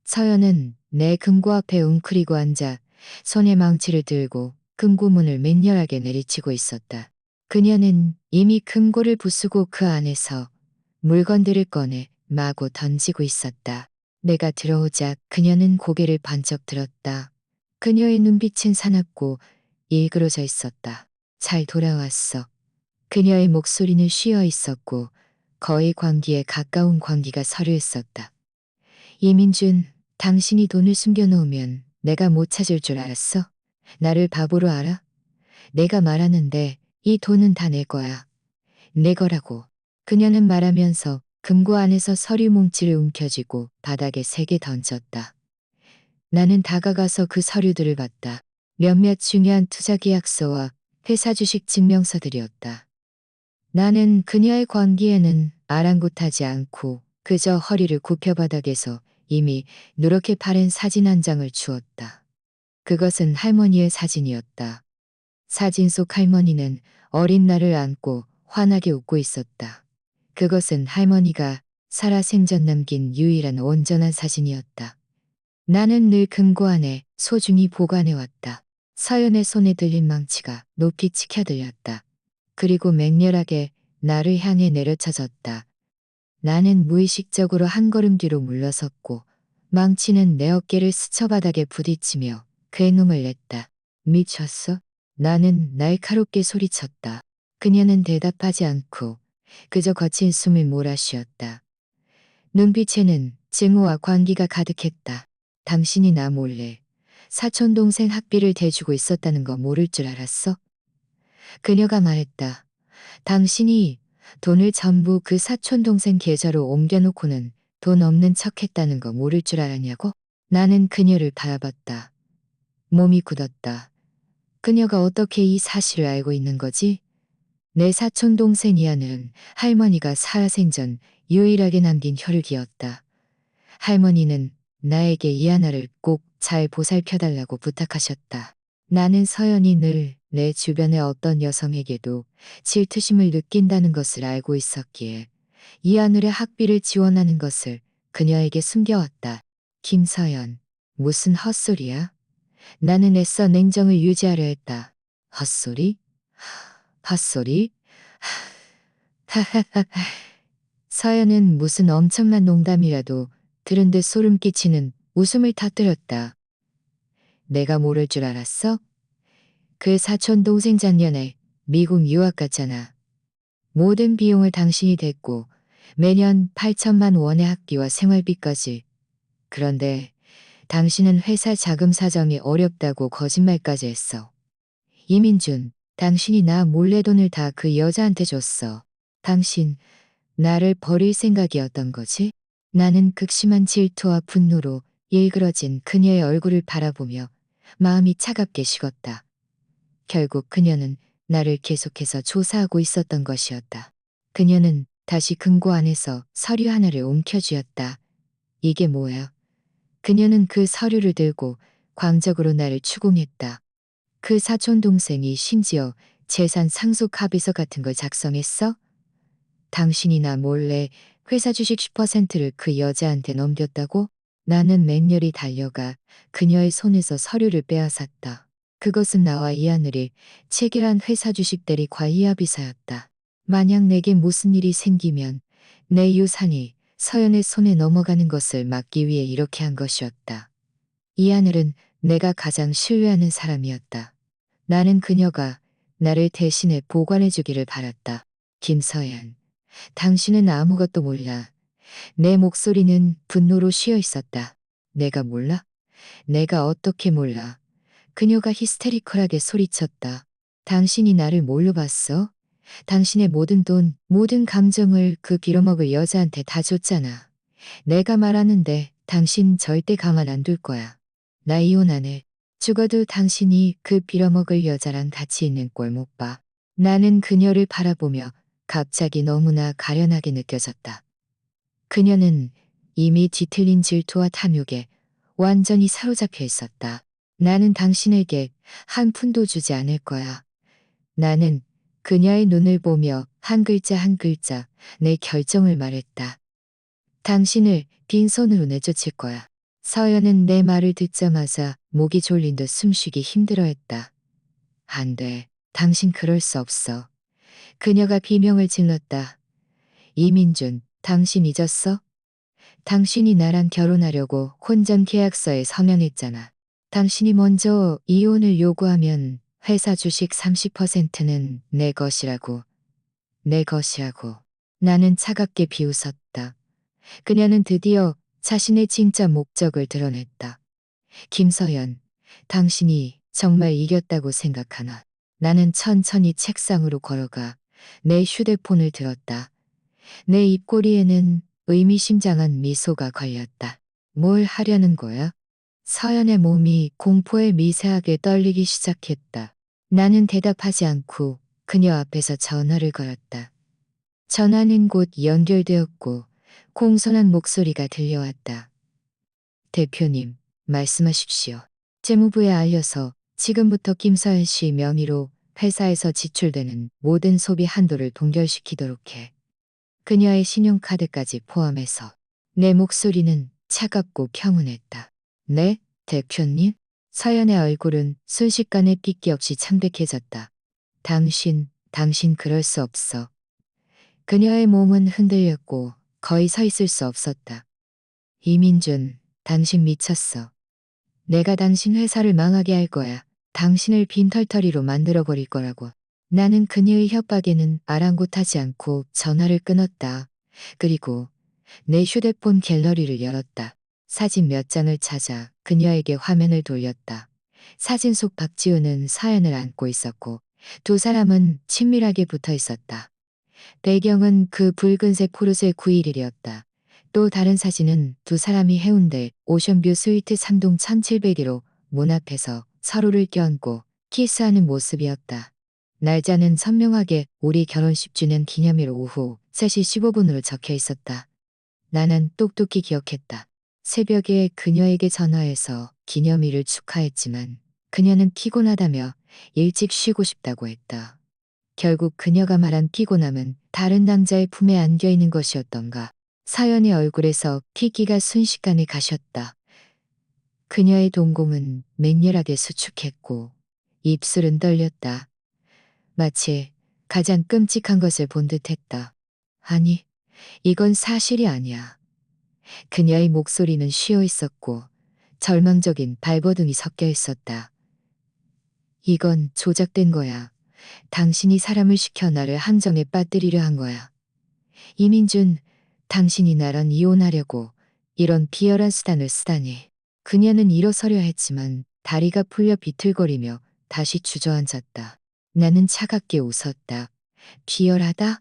서연은 내 금고 앞에 웅크리고 앉아 손에 망치를 들고 금고문을 맹렬하게 내리치고 있었다. 그녀는 이미 금고를 부수고 그 안에서 물건들을 꺼내 마구 던지고 있었다. 내가 들어오자 그녀는 고개를 번쩍 들었다. 그녀의 눈빛은 사납고 일그러져 있었다. 잘 돌아왔어. 그녀의 목소리는 쉬어 있었고 거의 광기에 가까운 광기가 서려 있었다. 이민준, 당신이 돈을 숨겨놓으면 내가 못 찾을 줄 알았어? 나를 바보로 알아? 내가 말하는데 이 돈은 다 내 거야. 내 거라고. 그녀는 말하면서 금고 안에서 서류 뭉치를 움켜쥐고 바닥에 3개 던졌다. 나는 다가가서 그 서류들을 봤다. 몇몇 중요한 투자 계약서와 회사 주식 증명서들이었다. 나는 그녀의 광기에는 아랑곳하지 않고 그저 허리를 굽혀 바닥에서 이미 누렇게 파랜 사진 한 장을 주었다. 그것은 할머니의 사진이었다. 사진 속 할머니는 어린 나를 안고 환하게 웃고 있었다. 그것은 할머니가 살아생전 남긴 유일한 온전한 사진이었다. 나는 늘 금고 안에 소중히 보관해왔다. 서연의 손에 들린 망치가 높이 치켜들렸다. 그리고 맹렬하게 나를 향해 내려쳐졌다. 나는 무의식적으로 한 걸음 뒤로 물러섰고 망치는 내 어깨를 스쳐 바닥에 부딪히며 괴놈을 냈다. 미쳤어? 나는 날카롭게 소리쳤다. 그녀는 대답하지 않고 그저 거친 숨을 몰아쉬었다. 눈빛에는 증오와 광기가 가득했다. 당신이 나 몰래 사촌동생 학비를 대주고 있었다는 거 모를 줄 알았어? 그녀가 말했다. 당신이 돈을 전부 그 사촌동생 계좌로 옮겨놓고는 돈 없는 척했다는 거 모를 줄 알았냐고? 나는 그녀를 바라봤다. 몸이 굳었다. 그녀가 어떻게 이 사실을 알고 있는 거지? 내 사촌동생 이하는 할머니가 살아생전 유일하게 남긴 혈육이었다. 할머니는 나에게 이하나를 꼭 잘 보살펴달라고 부탁하셨다. 나는 서연이 늘 내 주변의 어떤 여성에게도 질투심을 느낀다는 것을 알고 있었기에 이하늘의 학비를 지원하는 것을 그녀에게 숨겨왔다. 김서연, 무슨 헛소리야? 나는 애써 냉정을 유지하려 했다. 헛소리? 헛소리? 하하하. 서연은 무슨 엄청난 농담이라도 들은 듯 소름 끼치는 웃음을 터뜨렸다. 내가 모를 줄 알았어? 그 사촌 동생 작년에 미국 유학 갔잖아. 모든 비용을 당신이 댔고 매년 8천만 원의 학비와 생활비까지. 그런데 당신은 회사 자금 사정이 어렵다고 거짓말까지 했어. 이민준, 당신이 나 몰래 돈을 다 그 여자한테 줬어. 당신, 나를 버릴 생각이었던 거지? 나는 극심한 질투와 분노로 일그러진 그녀의 얼굴을 바라보며 마음이 차갑게 식었다. 결국 그녀는 나를 계속해서 조사하고 있었던 것이었다. 그녀는 다시 금고 안에서 서류 하나를 움켜쥐었다. 이게 뭐야? 그녀는 그 서류를 들고 광적으로 나를 추궁했다. 그 사촌 동생이 심지어 재산 상속 합의서 같은 걸 작성했어? 당신이 나 몰래 회사 주식 10%를 그 여자한테 넘겼다고? 나는 맹렬히 달려가 그녀의 손에서 서류를 빼앗았다. 그것은 나와 이하늘이 체결한 회사 주식 대리 관리합의서였다. 만약 내게 무슨 일이 생기면 내 유산이 서연의 손에 넘어가는 것을 막기 위해 이렇게 한 것이었다. 이하늘은 내가 가장 신뢰하는 사람이었다. 나는 그녀가 나를 대신해 보관해 주기를 바랐다. 김서연, 당신은 아무것도 몰라. 내 목소리는 분노로 쉬어 있었다. 내가 몰라? 내가 어떻게 몰라? 그녀가 히스테리컬하게 소리쳤다. 당신이 나를 뭘로 봤어? 당신의 모든 돈, 모든 감정을 그 빌어먹을 여자한테 다 줬잖아. 내가 말하는데 당신 절대 가만 안 둘 거야. 나 이혼 안 해. 죽어도 당신이 그 빌어먹을 여자랑 같이 있는 꼴 못 봐. 나는 그녀를 바라보며 갑자기 너무나 가련하게 느껴졌다. 그녀는 이미 뒤틀린 질투와 탐욕에 완전히 사로잡혀 있었다. 나는 당신에게 한 푼도 주지 않을 거야. 나는 그녀의 눈을 보며 한 글자 한 글자 내 결정을 말했다. 당신을 빈손으로 내쫓을 거야. 서연은 내 말을 듣자마자 목이 졸린 듯 숨쉬기 힘들어했다. 안 돼. 당신 그럴 수 없어. 그녀가 비명을 질렀다. 이민준, 당신 잊었어? 당신이 나랑 결혼하려고 혼전 계약서에 서명했잖아. 당신이 먼저 이혼을 요구하면 회사 주식 30%는 내 것이라고. 내 것이라고. 나는 차갑게 비웃었다. 그녀는 드디어 자신의 진짜 목적을 드러냈다. 김서연, 당신이 정말 이겼다고 생각하나? 나는 천천히 책상으로 걸어가 내 휴대폰을 들었다. 내 입꼬리에는 의미심장한 미소가 걸렸다. 뭘 하려는 거야? 서연의 몸이 공포에 미세하게 떨리기 시작했다. 나는 대답하지 않고 그녀 앞에서 전화를 걸었다. 전화는 곧 연결되었고 공손한 목소리가 들려왔다. 대표님, 말씀하십시오. 재무부에 알려서 지금부터 김서연 씨 명의로 회사에서 지출되는 모든 소비 한도를 동결시키도록 해. 그녀의 신용카드까지 포함해서. 내 목소리는 차갑고 평온했다. 네, 대표님? 서연의 얼굴은 순식간에 삐끼 없이 창백해졌다. 당신 그럴 수 없어. 그녀의 몸은 흔들렸고 거의 서 있을 수 없었다. 이민준, 당신 미쳤어. 내가 당신 회사를 망하게 할 거야. 당신을 빈털터리로 만들어버릴 거라고. 나는 그녀의 협박에는 아랑곳하지 않고 전화를 끊었다. 그리고 내 휴대폰 갤러리를 열었다. 사진 몇 장을 찾아 그녀에게 화면을 돌렸다. 사진 속 박지우는 서연을 안고 있었고 두 사람은 친밀하게 붙어 있었다. 배경은 그 붉은색 포르쉐 911이었다. 또 다른 사진은 두 사람이 해운대 오션뷰 스위트 3동 1701호 문 앞에서 서로를 껴안고 키스하는 모습이었다. 날짜는 선명하게 우리 결혼 10주년 기념일 오후 3시 15분으로 적혀 있었다. 나는 똑똑히 기억했다. 새벽에 그녀에게 전화해서 기념일을 축하했지만 그녀는 피곤하다며 일찍 쉬고 싶다고 했다. 결국 그녀가 말한 피곤함은 다른 남자의 품에 안겨 있는 것이었던가. 서연의 얼굴에서 피기가 순식간에 가셨다. 그녀의 동공은 맹렬하게 수축했고 입술은 떨렸다. 마치 가장 끔찍한 것을 본 듯했다. 아니, 이건 사실이 아니야. 그녀의 목소리는 쉬어 있었고 절망적인 발버둥이 섞여 있었다. 이건 조작된 거야. 당신이 사람을 시켜 나를 함정에 빠뜨리려 한 거야. 이민준, 당신이 나랑 이혼하려고 이런 비열한 수단을 쓰다니. 그녀는 일어서려 했지만 다리가 풀려 비틀거리며 다시 주저앉았다. 나는 차갑게 웃었다. 비열하다?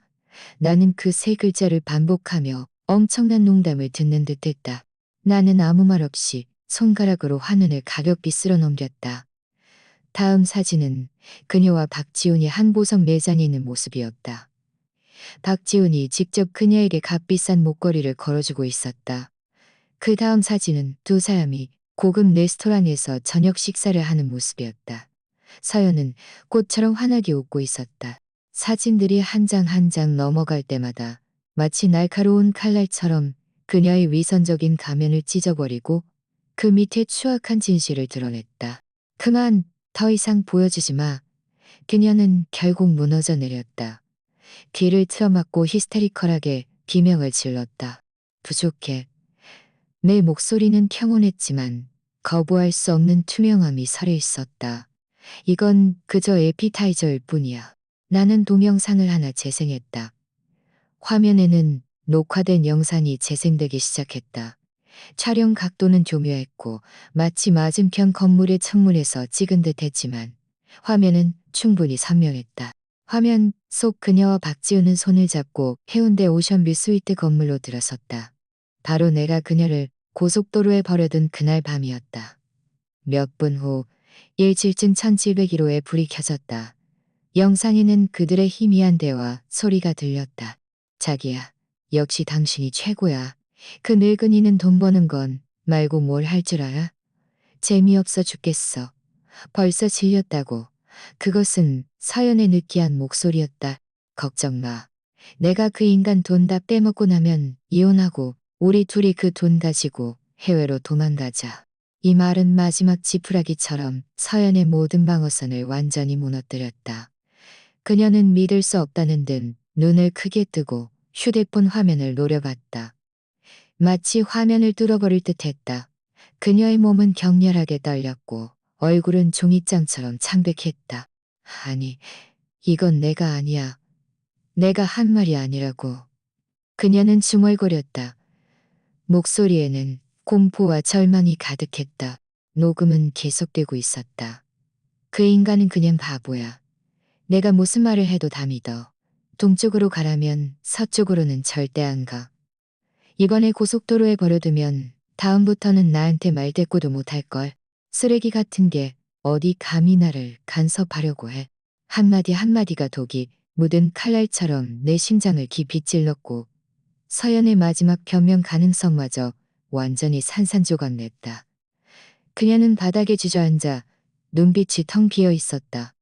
나는 그 세 글자를 반복하며 엄청난 농담을 듣는 듯했다. 나는 아무 말 없이 손가락으로 화면을 가볍게 쓸어 넘겼다. 다음 사진은 그녀와 박지훈이 한 보석 매장에 있는 모습이었다. 박지훈이 직접 그녀에게 값비싼 목걸이를 걸어주고 있었다. 그 다음 사진은 두 사람이 고급 레스토랑에서 저녁 식사를 하는 모습이었다. 서연은 꽃처럼 환하게 웃고 있었다. 사진들이 한 장 한 장 넘어갈 때마다 마치 날카로운 칼날처럼 그녀의 위선적인 가면을 찢어버리고 그 밑에 추악한 진실을 드러냈다. 그만, 더 이상 보여주지 마. 그녀는 결국 무너져 내렸다. 귀를 틀어막고 히스테리컬하게 비명을 질렀다. 부족해. 내 목소리는 평온했지만 거부할 수 없는 투명함이 서려 있었다. 이건 그저 에피타이저일 뿐이야. 나는 동영상을 하나 재생했다. 화면에는 녹화된 영상이 재생되기 시작했다. 촬영 각도는 교묘했고 마치 맞은편 건물의 창문에서 찍은 듯 했지만 화면은 충분히 선명했다. 화면 속 그녀와 박지우는 손을 잡고 해운대 오션뷰 스위트 건물로 들어섰다. 바로 내가 그녀를 고속도로에 버려둔 그날 밤이었다. 몇 분 후 17층 1701호에 불이 켜졌다. 영상에는 그들의 희미한 대화 소리가 들렸다. 자기야, 역시 당신이 최고야. 그 늙은이는 돈 버는 건 말고 뭘 할 줄 알아? 재미없어 죽겠어. 벌써 질렸다고. 그것은 서연의 느끼한 목소리였다. 걱정 마. 내가 그 인간 돈 다 빼먹고 나면 이혼하고 우리 둘이 그 돈 가지고 해외로 도망가자. 이 말은 마지막 지푸라기처럼 서연의 모든 방어선을 완전히 무너뜨렸다. 그녀는 믿을 수 없다는 듯 눈을 크게 뜨고 휴대폰 화면을 노려봤다. 마치 화면을 뚫어버릴 듯 했다. 그녀의 몸은 격렬하게 떨렸고 얼굴은 종이장처럼 창백했다. 아니, 이건 내가 아니야. 내가 한 말이 아니라고. 그녀는 중얼거렸다. 목소리에는 공포와 절망이 가득했다. 녹음은 계속되고 있었다. 그 인간은 그냥 바보야. 내가 무슨 말을 해도 다 믿어. 동쪽으로 가라면 서쪽으로는 절대 안 가. 이번에 고속도로에 버려두면 다음부터는 나한테 말대꾸도 못할걸. 쓰레기 같은 게 어디 감히 나를 간섭하려고 해. 한마디 한마디가 독이 묻은 칼날처럼 내 심장을 깊이 찔렀고 서연의 마지막 변명 가능성마저 완전히 산산조각 냈다. 그녀는 바닥에 주저앉아 눈빛이 텅 비어 있었다.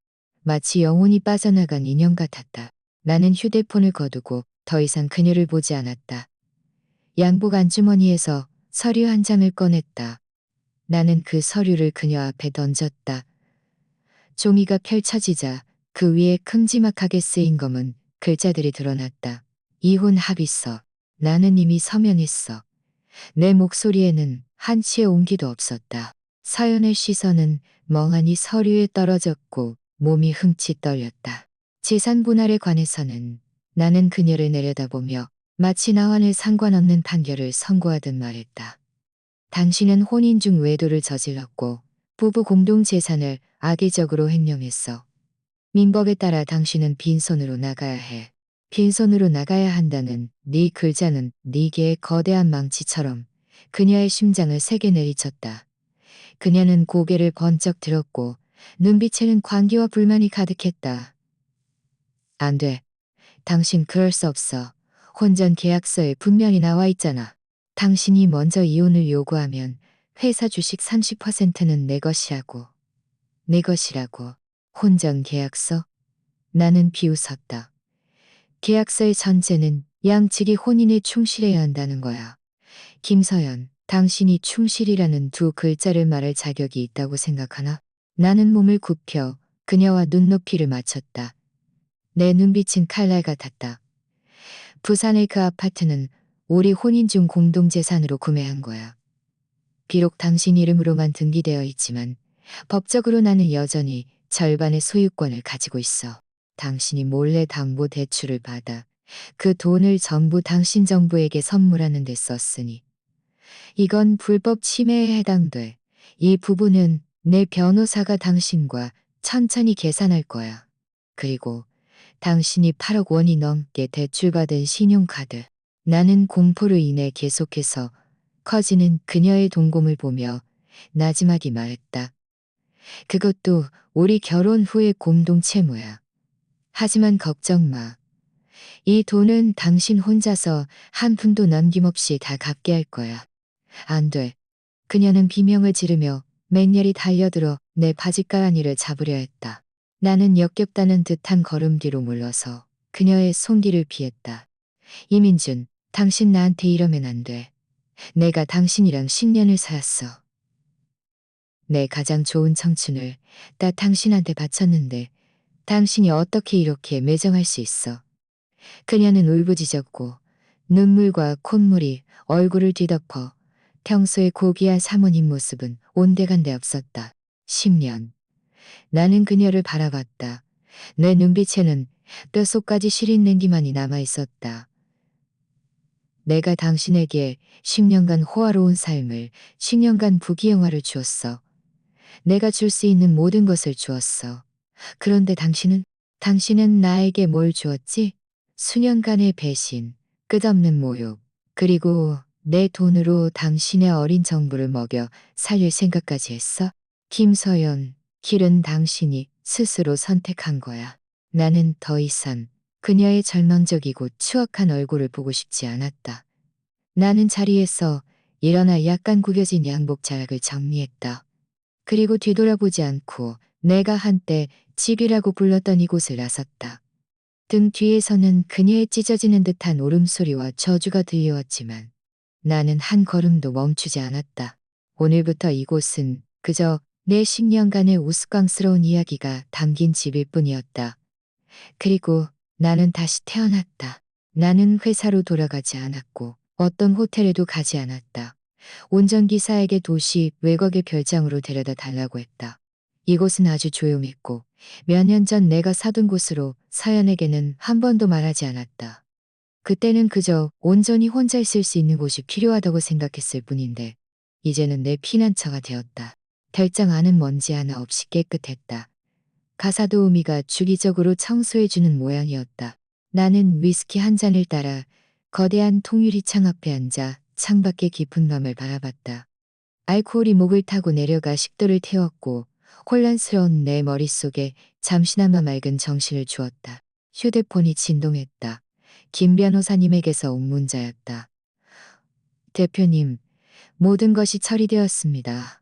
마치 영혼이 빠져나간 인형 같았다. 나는 휴대폰을 거두고 더 이상 그녀를 보지 않았다. 양복 안주머니에서 서류 한 장을 꺼냈다. 나는 그 서류를 그녀 앞에 던졌다. 종이가 펼쳐지자 그 위에 큼지막하게 쓰인 검은 글자들이 드러났다. 이혼 합의서. 나는 이미 서명했어. 내 목소리에는 한치의 온기도 없었다. 서연의 시선은 멍하니 서류에 떨어졌고 몸이 흠칫 떨렸다. 재산 분할에 관해서는 나는 그녀를 내려다보며 마치 나와는 상관없는 판결을 선고하듯 말했다. 당신은 혼인 중 외도를 저질렀고 부부 공동 재산을 악의적으로 횡령했어. 민법에 따라 당신은 빈손으로 나가야 해. 빈손으로 나가야 한다는 네 글자는 네 개의 거대한 망치처럼 그녀의 심장을 세게 내리쳤다. 그녀는 고개를 번쩍 들었고 눈빛에는 광기와 불만이 가득했다. 안 돼. 당신 그럴 수 없어. 혼전 계약서에 분명히 나와 있잖아. 당신이 먼저 이혼을 요구하면 회사 주식 30%는 내 것이라고. 내 것이라고. 혼전 계약서? 나는 비웃었다. 계약서의 전제는 양측이 혼인에 충실해야 한다는 거야. 김서연, 당신이 충실이라는 두 글자를 말할 자격이 있다고 생각하나? 나는 몸을 굽혀 그녀와 눈높이를 맞췄다. 내 눈빛은 칼날 같았다. 부산의 그 아파트는 우리 혼인 중 공동재산으로 구매한 거야. 비록 당신 이름으로만 등기되어 있지만 법적으로 나는 여전히 절반의 소유권을 가지고 있어. 당신이 몰래 담보 대출을 받아 그 돈을 전부 당신 정부에게 선물하는 데 썼으니 이건 불법 침해에 해당돼. 이 부분은 내 변호사가 당신과 천천히 계산할 거야. 그리고 당신이 8억 원이 넘게 대출받은 신용카드. 나는 공포로 인해 계속해서 커지는 그녀의 동공을 보며 나지막이 말했다. 그것도 우리 결혼 후의 공동 채무야. 하지만 걱정 마. 이 돈은 당신 혼자서 한 푼도 남김없이 다 갚게 할 거야. 안 돼. 그녀는 비명을 지르며 맹렬히 달려들어 내 바짓가랑이를 잡으려 했다. 나는 역겹다는 듯한 걸음 뒤로 물러서 그녀의 손길을 피했다. 이민준, 당신 나한테 이러면 안 돼. 내가 당신이랑 10년을 살았어. 내 가장 좋은 청춘을 다 당신한테 바쳤는데 당신이 어떻게 이렇게 매정할 수 있어. 그녀는 울부짖었고 눈물과 콧물이 얼굴을 뒤덮어 평소의 고귀한 사모님 모습은 온데간데 없었다. 10년. 나는 그녀를 바라봤다. 내 눈빛에는 뼛속까지 시린 냉기만이 남아있었다. 내가 당신에게 10년간 호화로운 삶을, 10년간 부귀영화를 주었어. 내가 줄 수 있는 모든 것을 주었어. 그런데 당신은 나에게 뭘 주었지? 수년간의 배신, 끝없는 모욕, 그리고 내 돈으로 당신의 어린 정부를 먹여 살릴 생각까지 했어? 김서연, 길은 당신이 스스로 선택한 거야. 나는 더 이상 그녀의 절망적이고 추악한 얼굴을 보고 싶지 않았다. 나는 자리에서 일어나 약간 구겨진 양복 자락을 정리했다. 그리고 뒤돌아보지 않고 내가 한때 집이라고 불렀던 이곳을 나섰다. 등 뒤에서는 그녀의 찢어지는 듯한 울음소리와 저주가 들려왔지만 나는 한 걸음도 멈추지 않았다. 오늘부터 이곳은 그저 내 10년간의 우스꽝스러운 이야기가 담긴 집일 뿐이었다. 그리고 나는 다시 태어났다. 나는 회사로 돌아가지 않았고 어떤 호텔에도 가지 않았다. 운전기사에게 도시 외곽의 별장으로 데려다 달라고 했다. 이곳은 아주 조용했고 몇 년 전 내가 사둔 곳으로 서연에게는 한 번도 말하지 않았다. 그때는 그저 온전히 혼자 있을 수 있는 곳이 필요하다고 생각했을 뿐인데 이제는 내 피난처가 되었다. 별장 안은 먼지 하나 없이 깨끗했다. 가사도우미가 주기적으로 청소해주는 모양이었다. 나는 위스키 한 잔을 따라 거대한 통유리 창 앞에 앉아 창밖의 깊은 밤을 바라봤다. 알코올이 목을 타고 내려가 식도를 태웠고 혼란스러운 내 머릿속에 잠시나마 맑은 정신을 주었다. 휴대폰이 진동했다. 김 변호사님에게서 온 문자였다. 대표님, 모든 것이 처리되었습니다.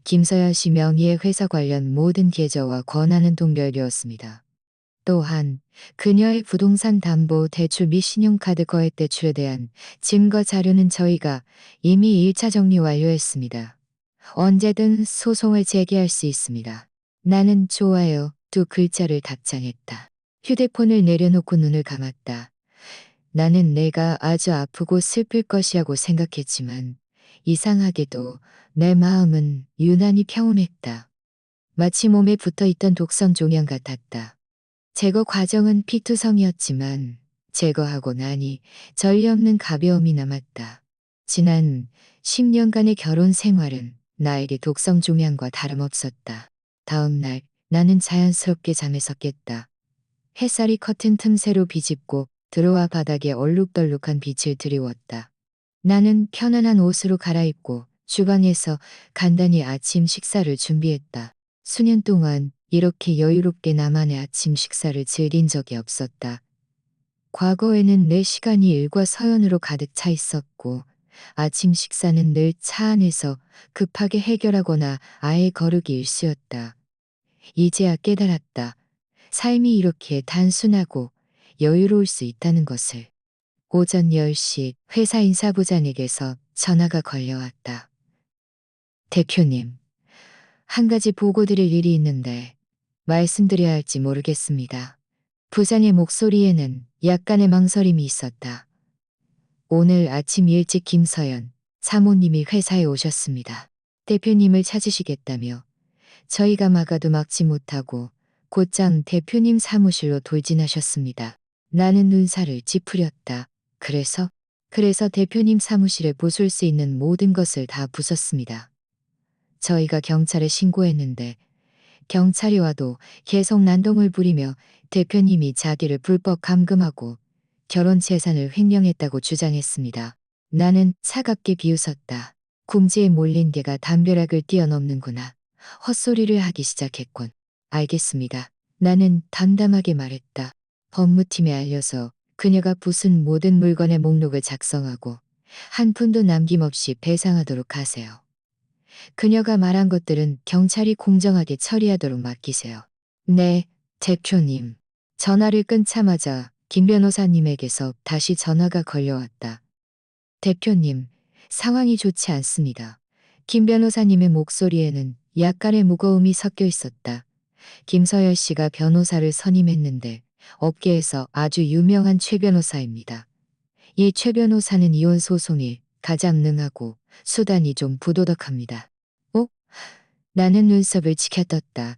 김서연 씨 명의의 회사 관련 모든 계좌와 권한은 동결되었습니다. 또한 그녀의 부동산 담보 대출 및 신용카드 거액 대출에 대한 증거 자료는 저희가 이미 1차 정리 완료했습니다. 언제든 소송을 제기할 수 있습니다. 나는 좋아요 두 글자를 답장했다. 휴대폰을 내려놓고 눈을 감았다. 나는 내가 아주 아프고 슬플 것이라고 생각했지만 이상하게도 내 마음은 유난히 평온했다. 마치 몸에 붙어있던 독성 종양 같았다. 제거 과정은 피투성이었지만 제거하고 나니 전례 없는 가벼움이 남았다. 지난 10년간의 결혼 생활은 나에게 독성 종양과 다름없었다. 다음 날 나는 자연스럽게 잠에서 깼다. 햇살이 커튼 틈새로 비집고 들어와 바닥에 얼룩덜룩한 빛을 드리웠다. 나는 편안한 옷으로 갈아입고 주방에서 간단히 아침 식사를 준비했다. 수년 동안 이렇게 여유롭게 나만의 아침 식사를 즐긴 적이 없었다. 과거에는 내 시간이 일과 서연으로 가득 차 있었고 아침 식사는 늘 차 안에서 급하게 해결하거나 아예 거르기 일쑤였다. 이제야 깨달았다. 삶이 이렇게 단순하고 여유로울 수 있다는 것을. 오전 10시 회사 인사부장에게서 전화가 걸려왔다. 대표님, 한 가지 보고드릴 일이 있는데 말씀드려야 할지 모르겠습니다. 부장의 목소리에는 약간의 망설임이 있었다. 오늘 아침 일찍 김서연 사모님이 회사에 오셨습니다. 대표님을 찾으시겠다며 저희가 막아도 막지 못하고 곧장 대표님 사무실로 돌진하셨습니다. 나는 눈살을 찌푸렸다. 그래서 대표님 사무실에 부술 수 있는 모든 것을 다 부쉈습니다. 저희가 경찰에 신고했는데 경찰이 와도 계속 난동을 부리며 대표님이 자기를 불법 감금하고 결혼 재산을 횡령했다고 주장했습니다. 나는 차갑게 비웃었다. 궁지에 몰린 개가 담벼락을 뛰어넘는구나. 헛소리를 하기 시작했군. 알겠습니다. 나는 담담하게 말했다. 법무팀에 알려서 그녀가 부순 모든 물건의 목록을 작성하고 한 푼도 남김없이 배상하도록 하세요. 그녀가 말한 것들은 경찰이 공정하게 처리하도록 맡기세요. 네, 대표님. 전화를 끊자마자 김 변호사님에게서 다시 전화가 걸려왔다. 대표님, 상황이 좋지 않습니다. 김 변호사님의 목소리에는 약간의 무거움이 섞여 있었다. 김서열 씨가 변호사를 선임했는데 업계에서 아주 유명한 최 변호사입니다. 이 최 변호사는 이혼 소송에 가장 능하고 수단이 좀 부도덕합니다. 어? 나는 눈썹을 치켜떴다.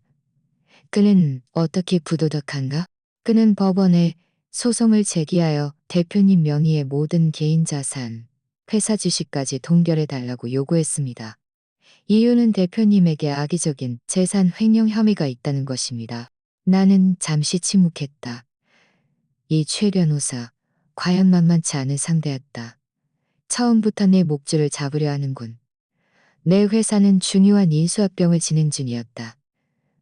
그는 어떻게 부도덕한가? 그는 법원에 소송을 제기하여 대표님 명의의 모든 개인 자산, 회사 주식까지 동결해달라고 요구했습니다. 이유는 대표님에게 악의적인 재산 횡령 혐의가 있다는 것입니다. 나는 잠시 침묵했다. 이 최 변호사, 과연 만만치 않은 상대였다. 처음부터 내 목줄을 잡으려 하는군. 내 회사는 중요한 인수합병을 진행 중이었다.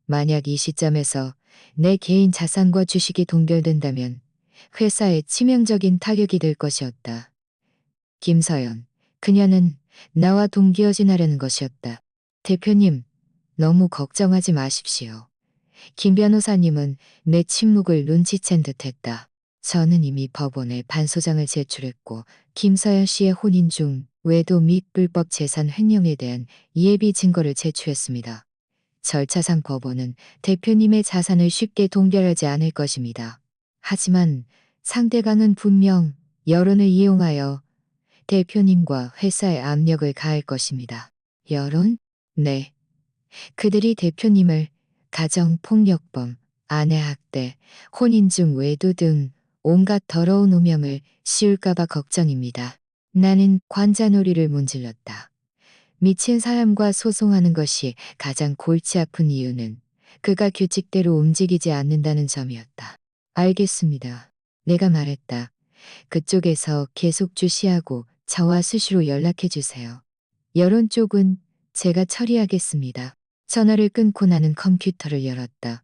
만약 이 시점에서 내 개인 자산과 주식이 동결된다면 회사에 치명적인 타격이 될 것이었다. 김서연, 그녀는 나와 동기어진하려는 것이었다. 대표님, 너무 걱정하지 마십시오. 김 변호사님은 내 침묵을 눈치챈 듯했다. 저는 이미 법원에 반소장을 제출했고 김서연 씨의 혼인 중 외도 및 불법 재산 횡령에 대한 예비 증거를 제출했습니다. 절차상 법원은 대표님의 자산을 쉽게 동결하지 않을 것입니다. 하지만 상대방은 분명 여론을 이용하여 대표님과 회사에 압력을 가할 것입니다. 여론? 네. 그들이 대표님을 가정폭력범, 아내학대, 혼인 중 외도 등 온갖 더러운 오명을 씌울까봐 걱정입니다. 나는 관자놀이를 문질렀다. 미친 사람과 소송하는 것이 가장 골치 아픈 이유는 그가 규칙대로 움직이지 않는다는 점이었다. 알겠습니다. 내가 말했다. 그쪽에서 계속 주시하고 저와 수시로 연락해 주세요. 여론 쪽은 제가 처리하겠습니다. 전화를 끊고 나는 컴퓨터를 열었다.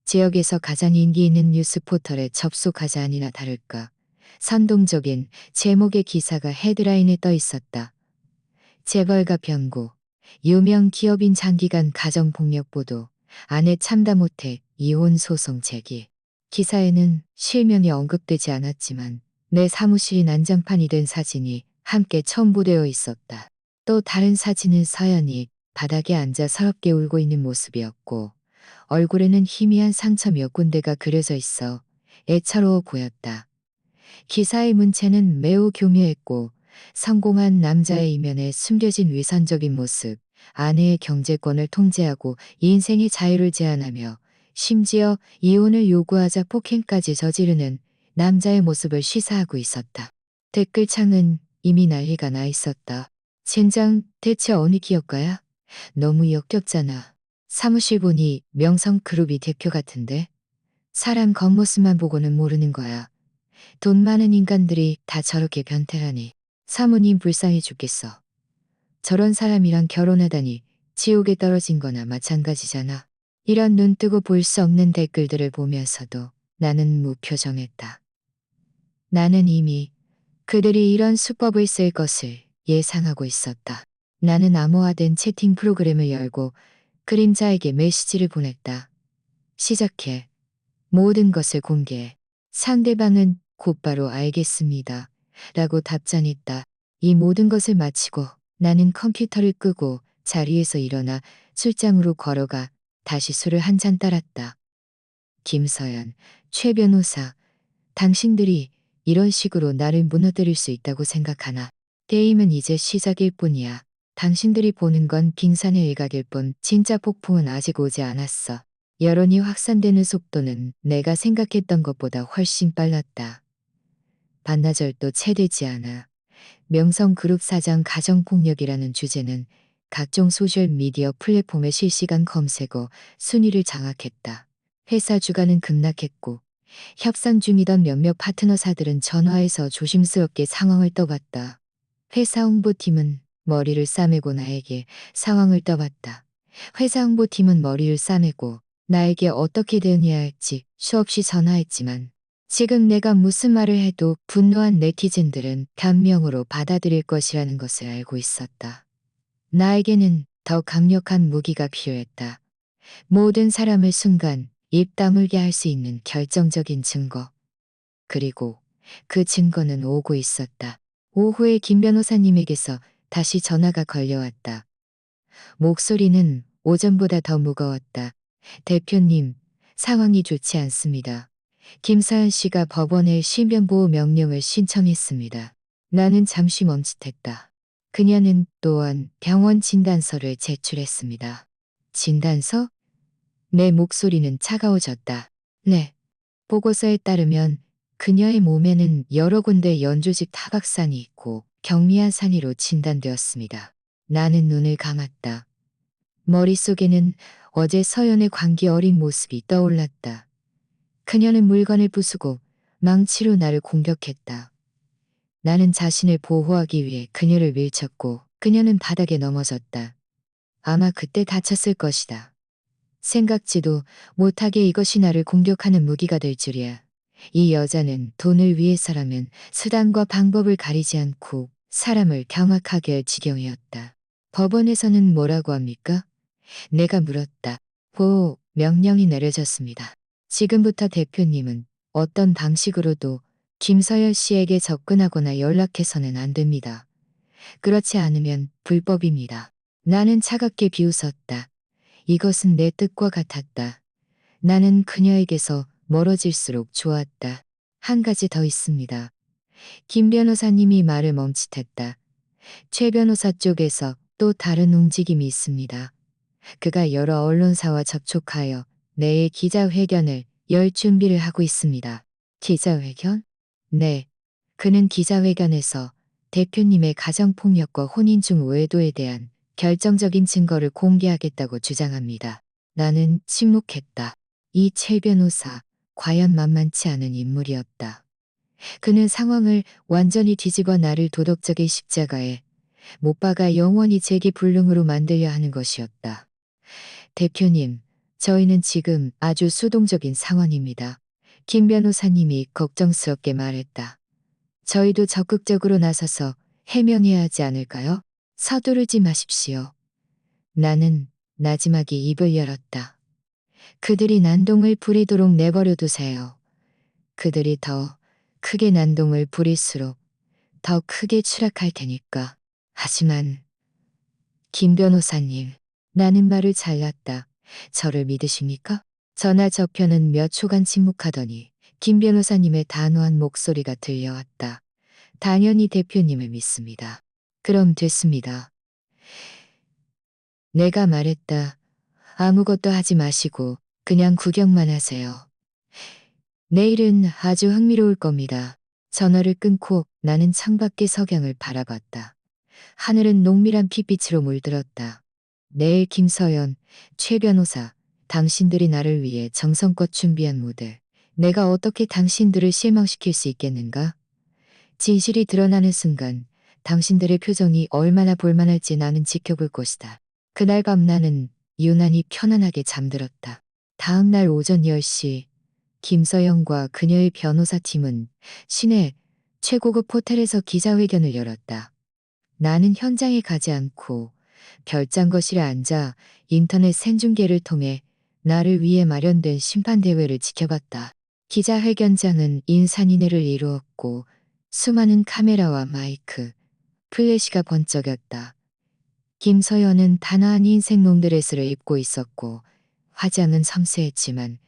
지역에서 가장 인기 있는 뉴스 포털에 접속하자 아니나 다를까. 선동적인 제목의 기사가 헤드라인에 떠 있었다. 재벌가 변고, 유명 기업인 장기간 가정폭력 보도, 아내 참다 못해 이혼 소송 제기. 기사에는 실명이 언급되지 않았지만 내 사무실이 난장판이 된 사진이 함께 첨부되어 있었다. 또 다른 사진은 서연이 바닥에 앉아 서럽게 울고 있는 모습이었고 얼굴에는 희미한 상처 몇 군데가 그려져 있어 애처로워 보였다. 기사의 문체는 매우 교묘했고 성공한 남자의 이면에 숨겨진 위선적인 모습, 아내의 경제권을 통제하고 인생의 자유를 제한하며 심지어 이혼을 요구하자 폭행까지 저지르는 남자의 모습을 시사하고 있었다. 댓글창은 이미 난리가 나 있었다. 젠장, 대체 어느 기업가야? 너무 역겹잖아. 사무실 보니 명성그룹이 대표 같은데? 사람 겉모습만 보고는 모르는 거야. 돈 많은 인간들이 다 저렇게 변태라니. 사모님 불쌍해 죽겠어. 저런 사람이랑 결혼하다니 지옥에 떨어진 거나 마찬가지잖아. 이런 눈 뜨고 볼 수 없는 댓글들을 보면서도 나는 무표정했다. 나는 이미 그들이 이런 수법을 쓸 것을 예상하고 있었다. 나는 암호화된 채팅 프로그램을 열고 그림자에게 메시지를 보냈다. 시작해. 모든 것을 공개해. 상대방은 곧바로 알겠습니다. 라고 답장했다. 이 모든 것을 마치고 나는 컴퓨터를 끄고 자리에서 일어나 술장으로 걸어가 다시 술을 한 잔 따랐다. 김서연, 최 변호사, 당신들이 이런 식으로 나를 무너뜨릴 수 있다고 생각하나? 게임은 이제 시작일 뿐이야. 당신들이 보는 건 빙산의 일각일 뿐 진짜 폭풍은 아직 오지 않았어. 여론이 확산되는 속도는 내가 생각했던 것보다 훨씬 빨랐다. 반나절도 채 되지 않아. 명성그룹 사장 가정폭력이라는 주제는 각종 소셜미디어 플랫폼의 실시간 검색어 순위를 장악했다. 회사 주가는 급락했고 협상 중이던 몇몇 파트너사들은 전화해서 조심스럽게 상황을 떠봤다. 회사 홍보팀은 머리를 싸매고 나에게 상황을 떠봤다. 회사 홍보팀은 머리를 싸매고 나에게 어떻게 대응해야 할지 수없이 전화했지만 지금 내가 무슨 말을 해도 분노한 네티즌들은 변명으로 받아들일 것이라는 것을 알고 있었다. 나에게는 더 강력한 무기가 필요했다. 모든 사람을 순간 입 다물게 할 수 있는 결정적인 증거. 그리고 그 증거는 오고 있었다. 오후에 김 변호사님에게서 다시 전화가 걸려왔다. 목소리는 오전보다 더 무거웠다. 대표님, 상황이 좋지 않습니다. 김서연 씨가 법원에 신변보호 명령을 신청했습니다. 나는 잠시 멈칫했다. 그녀는 또한 병원 진단서를 제출했습니다. 진단서? 내 목소리는 차가워졌다. 네. 보고서에 따르면 그녀의 몸에는 여러 군데 연조직 타박상이 있고 경미한 산이로 진단되었습니다. 나는 눈을 감았다. 머릿속에는 어제 서연의 광기 어린 모습이 떠올랐다. 그녀는 물건을 부수고 망치로 나를 공격했다. 나는 자신을 보호하기 위해 그녀를 밀쳤고 그녀는 바닥에 넘어졌다. 아마 그때 다쳤을 것이다. 생각지도 못하게 이것이 나를 공격하는 무기가 될 줄이야. 이 여자는 돈을 위해서라면 수단과 방법을 가리지 않고 사람을 경악하게 할 지경이었다. 법원에서는 뭐라고 합니까? 내가 물었다. 보호 명령이 내려졌습니다. 지금부터 대표님은 어떤 방식으로도 김서열 씨에게 접근하거나 연락해서는 안 됩니다. 그렇지 않으면 불법입니다. 나는 차갑게 비웃었다. 이것은 내 뜻과 같았다. 나는 그녀에게서 멀어질수록 좋았다. 한 가지 더 있습니다. 김 변호사님이 말을 멈칫했다. 최 변호사 쪽에서 또 다른 움직임이 있습니다. 그가 여러 언론사와 접촉하여 내일 기자회견을 열 준비를 하고 있습니다. 기자회견? 네. 그는 기자회견에서 대표님의 가정폭력과 혼인 중 외도에 대한 결정적인 증거를 공개하겠다고 주장합니다. 나는 침묵했다. 이 최 변호사, 과연 만만치 않은 인물이었다. 그는 상황을 완전히 뒤집어 나를 도덕적인 십자가에 못 박아 영원히 재기불능으로 만들려 하는 것이었다. 대표님, 저희는 지금 아주 수동적인 상황입니다. 김 변호사님이 걱정스럽게 말했다. 저희도 적극적으로 나서서 해명해야 하지 않을까요? 서두르지 마십시오. 나는 나지막이 입을 열었다. 그들이 난동을 부리도록 내버려 두세요. 그들이 더 크게 난동을 부릴수록 더 크게 추락할 테니까. 하지만 김 변호사님, 나는 말을 잘랐다. 저를 믿으십니까? 전화 저편은 몇 초간 침묵하더니 김 변호사님의 단호한 목소리가 들려왔다. 당연히 대표님을 믿습니다. 그럼 됐습니다. 내가 말했다. 아무것도 하지 마시고 그냥 구경만 하세요. 내일은 아주 흥미로울 겁니다. 전화를 끊고 나는 창밖의 석양을 바라봤다. 하늘은 농밀한 핏빛으로 물들었다. 내일 김서연, 최 변호사, 당신들이 나를 위해 정성껏 준비한 무대. 내가 어떻게 당신들을 실망시킬 수 있겠는가? 진실이 드러나는 순간 당신들의 표정이 얼마나 볼만할지 나는 지켜볼 것이다. 그날 밤 나는 유난히 편안하게 잠들었다. 다음 날 오전 10시 김서영과 그녀의 변호사팀은 시내 최고급 호텔에서 기자회견을 열었다. 나는 현장에 가지 않고 별장거실에 앉아 인터넷 생중계를 통해 나를 위해 마련된 심판대회를 지켜봤다. 기자회견장은 인산인해를 이루었고 수많은 카메라와 마이크, 플래시가 번쩍였다. 김서연은 단아한 흰색 롱드레스를 입고 있었고 화장은 섬세했지만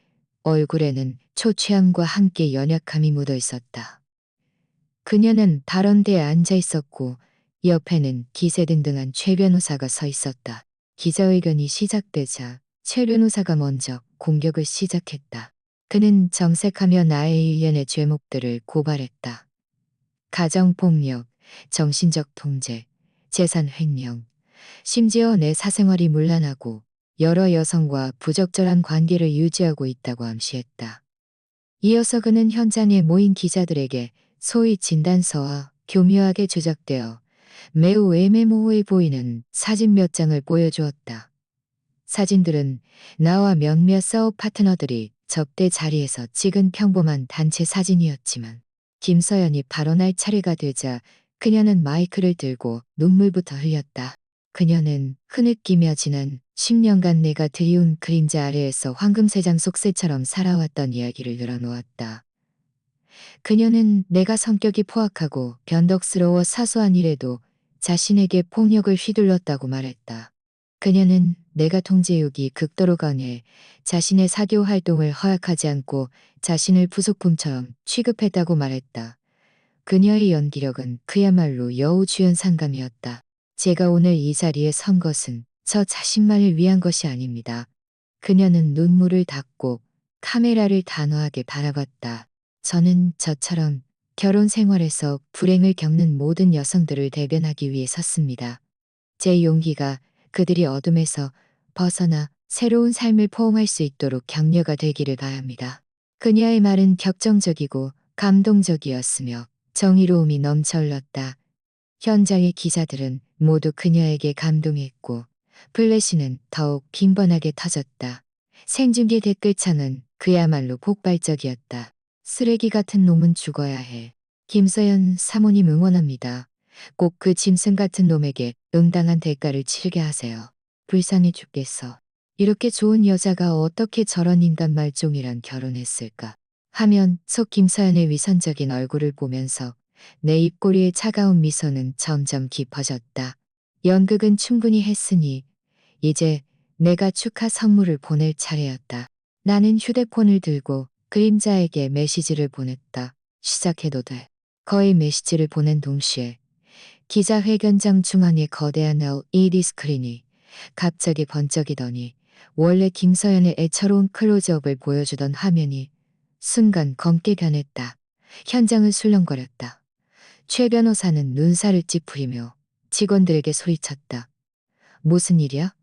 얼굴에는 초췌함과 함께 연약함이 묻어 있었다. 그녀는 발언대에 앉아 있었고 옆에는 기세등등한 최 변호사가 서 있었다. 기자회견이 시작되자 최 변호사가 먼저 공격을 시작했다. 그는 정색하며 나의 일련의 죄목들을 고발했다. 가정폭력, 정신적 통제, 재산 횡령, 심지어 내 사생활이 문란하고 여러 여성과 부적절한 관계를 유지하고 있다고 암시했다. 이어서 그는 현장에 모인 기자들에게 소위 진단서와 교묘하게 조작되어 매우 애매모호해 보이는 사진 몇 장을 보여주었다. 사진들은 나와 몇몇 사업 파트너들이 접대 자리에서 찍은 평범한 단체 사진이었지만 김서연이 발언할 차례가 되자 그녀는 마이크를 들고 눈물부터 흘렸다. 그녀는 흐느끼며 지난 10년간 내가 드리운 그림자 아래에서 황금세장 속새처럼 살아왔던 이야기를 늘어놓았다. 그녀는 내가 성격이 포악하고 변덕스러워 사소한 일에도 자신에게 폭력을 휘둘렀다고 말했다. 그녀는 내가 통제욕이 극도로 강해 자신의 사교 활동을 허락하지 않고 자신을 부속품처럼 취급했다고 말했다. 그녀의 연기력은 그야말로 여우주연상감이었다. 제가 오늘 이 자리에 선 것은 저 자신만을 위한 것이 아닙니다. 그녀는 눈물을 닦고 카메라를 단호하게 바라봤다. 저는 저처럼 결혼 생활에서 불행을 겪는 모든 여성들을 대변하기 위해 섰습니다. 제 용기가 그들이 어둠에서 벗어나 새로운 삶을 포옹할 수 있도록 격려가 되기를 바랍니다. 그녀의 말은 격정적이고 감동적이었으며 정의로움이 넘쳐 흘렀다. 현장의 기자들은 모두 그녀에게 감동했고 플래시는 더욱 빈번하게 터졌다. 생중계 댓글창은 그야말로 폭발적이었다. 쓰레기 같은 놈은 죽어야 해. 김서연 사모님 응원합니다. 꼭 그 짐승 같은 놈에게 응당한 대가를 치르게 하세요. 불쌍해 죽겠어. 이렇게 좋은 여자가 어떻게 저런 인간 말종이랑 결혼했을까? 하면 속 김서연의 위선적인 얼굴을 보면서 내 입꼬리의 차가운 미소는 점점 깊어졌다. 연극은 충분히 했으니 이제 내가 축하 선물을 보낼 차례였다. 나는 휴대폰을 들고 그림자에게 메시지를 보냈다. 시작해도 돼. 거의 메시지를 보낸 동시에 기자회견장 중앙의 거대한 LED 스크린이 갑자기 번쩍이더니 원래 김서연의 애처로운 클로즈업을 보여주던 화면이 순간 검게 변했다. 현장은 술렁거렸다. 최 변호사는 눈살을 찌푸리며 직원들에게 소리쳤다. 무슨 일이야?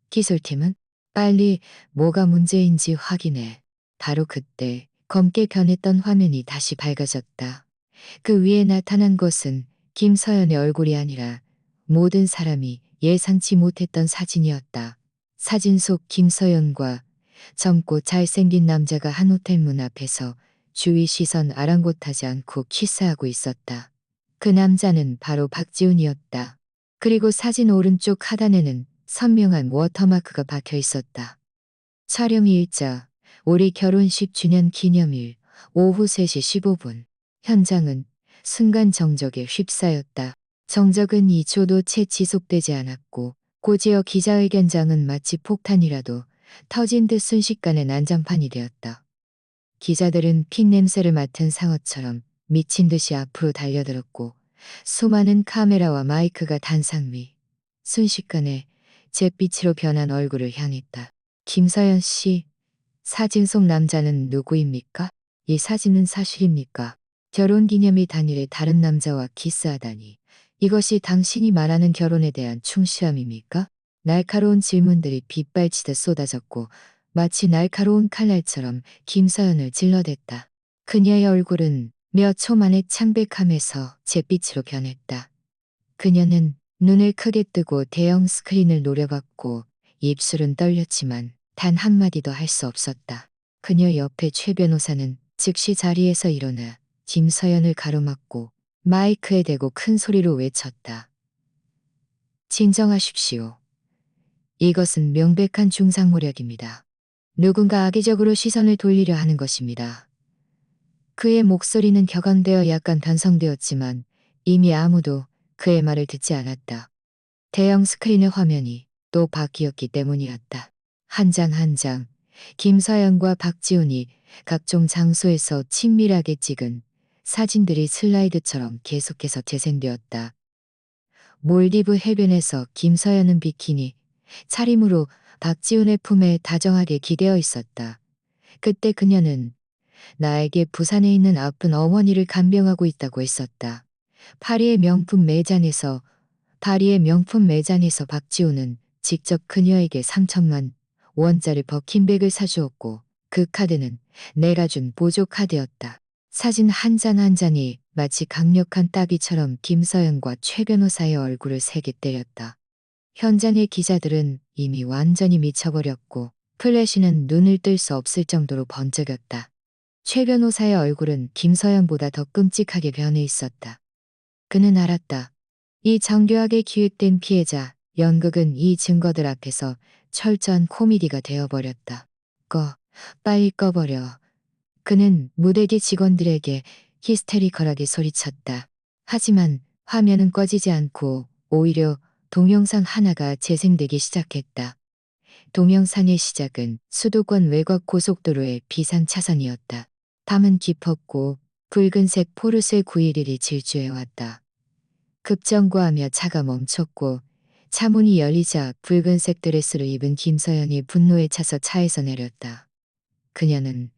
기술팀은? 빨리 뭐가 문제인지 확인해. 바로 그때 검게 변했던 화면이 다시 밝아졌다. 그 위에 나타난 것은 김서연의 얼굴이 아니라 모든 사람이 예상치 못했던 사진이었다. 사진 속 김서연과 젊고 잘생긴 남자가 한 호텔 문 앞에서 주위 시선 아랑곳하지 않고 키스하고 있었다. 그 남자는 바로 박지훈이었다. 그리고 사진 오른쪽 하단에는 선명한 워터마크가 박혀 있었다. 촬영 일자, 우리 결혼 10주년 기념일, 오후 3시 15분. 현장은 순간 정적에 휩싸였다. 정적은 2초도 채 지속되지 않았고 곧이어 기자회견장은 마치 폭탄이라도 터진 듯 순식간에 난장판이 되었다. 기자들은 핀 냄새를 맡은 상어처럼 미친 듯이 앞으로 달려들었고 수많은 카메라와 마이크가 단상 위 순식간에 잿빛으로 변한 얼굴을 향했다. 김서연 씨, 사진 속 남자는 누구입니까? 이 사진은 사실입니까? 결혼기념일 당일에 다른 남자와 키스하다니. 이것이 당신이 말하는 결혼에 대한 충실함입니까? 날카로운 질문들이 빗발치듯 쏟아졌고 마치 날카로운 칼날처럼 김서연을 찔러댔다. 그녀의 얼굴은 몇 초 만에 창백함에서 잿빛으로 변했다. 그녀는 눈을 크게 뜨고 대형 스크린을 노려봤고 입술은 떨렸지만 단 한마디도 할 수 없었다. 그녀 옆에 최 변호사는 즉시 자리에서 일어나 김서연을 가로막고 마이크에 대고 큰 소리로 외쳤다. 진정하십시오. 이것은 명백한 중상모략입니다. 누군가 악의적으로 시선을 돌리려 하는 것입니다. 그의 목소리는 격앙되어 약간 변성되었지만 이미 아무도 그의 말을 듣지 않았다. 대형 스크린의 화면이 또 바뀌었기 때문이었다. 한 장 한 장 김서연과 박지훈이 각종 장소에서 친밀하게 찍은 사진들이 슬라이드처럼 계속해서 재생되었다. 몰디브 해변에서 김서연은 비키니 차림으로 박지훈의 품에 다정하게 기대어 있었다. 그때 그녀는 나에게 부산에 있는 아픈 어머니를 간병하고 있다고 했었다. 파리의 명품 매장에서 박지훈은 직접 그녀에게 3천만 원짜리 버킨백을 사주었고 그 카드는 내가 준 보조 카드였다. 사진 한 장 한 장이 마치 강력한 따귀처럼 김서연과 최 변호사의 얼굴을 세게 때렸다. 현장의 기자들은 이미 완전히 미쳐버렸고 플래시는 눈을 뜰 수 없을 정도로 번쩍였다. 최 변호사의 얼굴은 김서연보다 더 끔찍하게 변해 있었다. 그는 알았다. 이 정교하게 기획된 피해자 연극은 이 증거들 앞에서 철저한 코미디가 되어버렸다. 빨리 꺼버려. 그는 무대 뒤 직원들에게 히스테리컬하게 소리쳤다. 하지만 화면은 꺼지지 않고 오히려 동영상 하나가 재생되기 시작했다. 동영상의 시작은 수도권 외곽 고속도로의 비상차선이었다. 밤은 깊었고 붉은색 포르쉐 911이 질주해왔다. 급정거하며 차가 멈췄고 차문이 열리자 붉은색 드레스를 입은 김서연이 분노에 차서 차에서 내렸다. 그녀는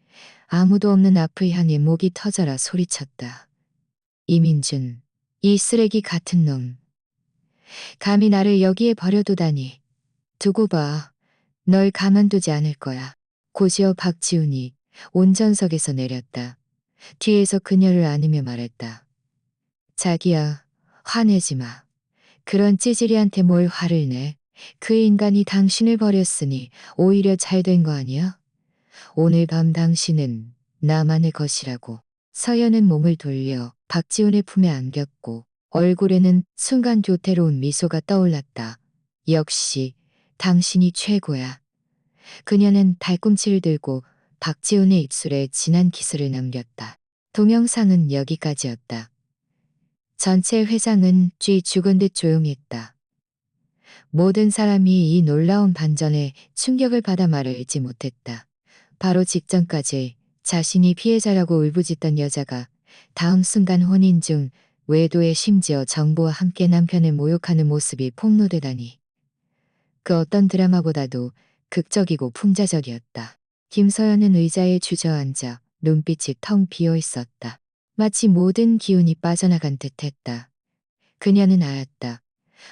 아무도 없는 앞을 향해 목이 터져라 소리쳤다. 이민준, 이 쓰레기 같은 놈. 감히 나를 여기에 버려두다니. 두고 봐. 널 가만두지 않을 거야. 곧이어 박지훈이 운전석에서 내렸다. 뒤에서 그녀를 안으며 말했다. 자기야, 화내지 마. 그런 찌질이한테 뭘 화를 내. 그 인간이 당신을 버렸으니 오히려 잘 된 거 아니야? 오늘 밤 당신은 나만의 것이라고. 서연은 몸을 돌려 박지훈의 품에 안겼고 얼굴에는 순간 교태로운 미소가 떠올랐다. 역시 당신이 최고야. 그녀는 달꿈치를 들고 박지훈의 입술에 진한 키스를 남겼다. 동영상은 여기까지였다. 전체 회상은 쥐 죽은 듯 조용했다. 모든 사람이 이 놀라운 반전에 충격을 받아 말을 잇지 못했다. 바로 직전까지 자신이 피해자라고 울부짖던 여자가 다음 순간 혼인 중 외도에 심지어 정보와 함께 남편을 모욕하는 모습이 폭로되다니. 그 어떤 드라마보다도 극적이고 풍자적이었다. 김서연은 의자에 주저앉아 눈빛이 텅 비어 있었다. 마치 모든 기운이 빠져나간 듯했다. 그녀는 알았다.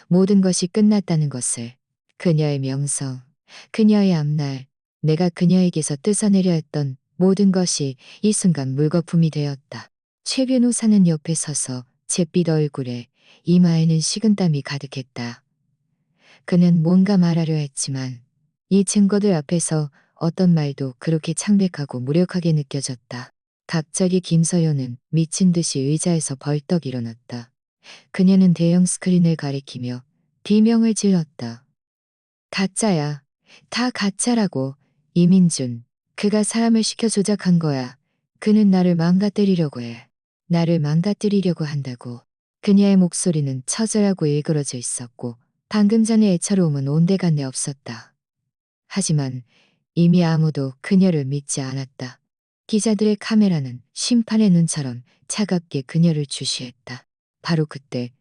모든 것이 끝났다는 것을. 그녀의 명성, 그녀의 앞날, 내가 그녀에게서 뜯어내려 했던 모든 것이 이 순간 물거품이 되었다. 최 변호사는 옆에 서서 잿빛 얼굴에 이마에는 식은땀이 가득했다. 그는 뭔가 말하려 했지만 이 증거들 앞에서 어떤 말도 그렇게 창백하고 무력하게 느껴졌다. 갑자기 김서연은 미친 듯이 의자에서 벌떡 일어났다. 그녀는 대형 스크린을 가리키며 비명을 질렀다. 가짜야. 다 가짜라고. 이민준. 그가 사람을 시켜 조작한 거야. 그는 나를 망가뜨리려고 해. 나를 망가뜨리려고 한다고. 그녀의 목소리는 처절하고 일그러져 있었고 방금 전의 애처로움은 온데간데 없었다. 하지만 이미 아무도 그녀를 믿지 않았다. 기자들의 카메라는 심판의 눈처럼 차갑게 그녀를 주시했다. 바로 그때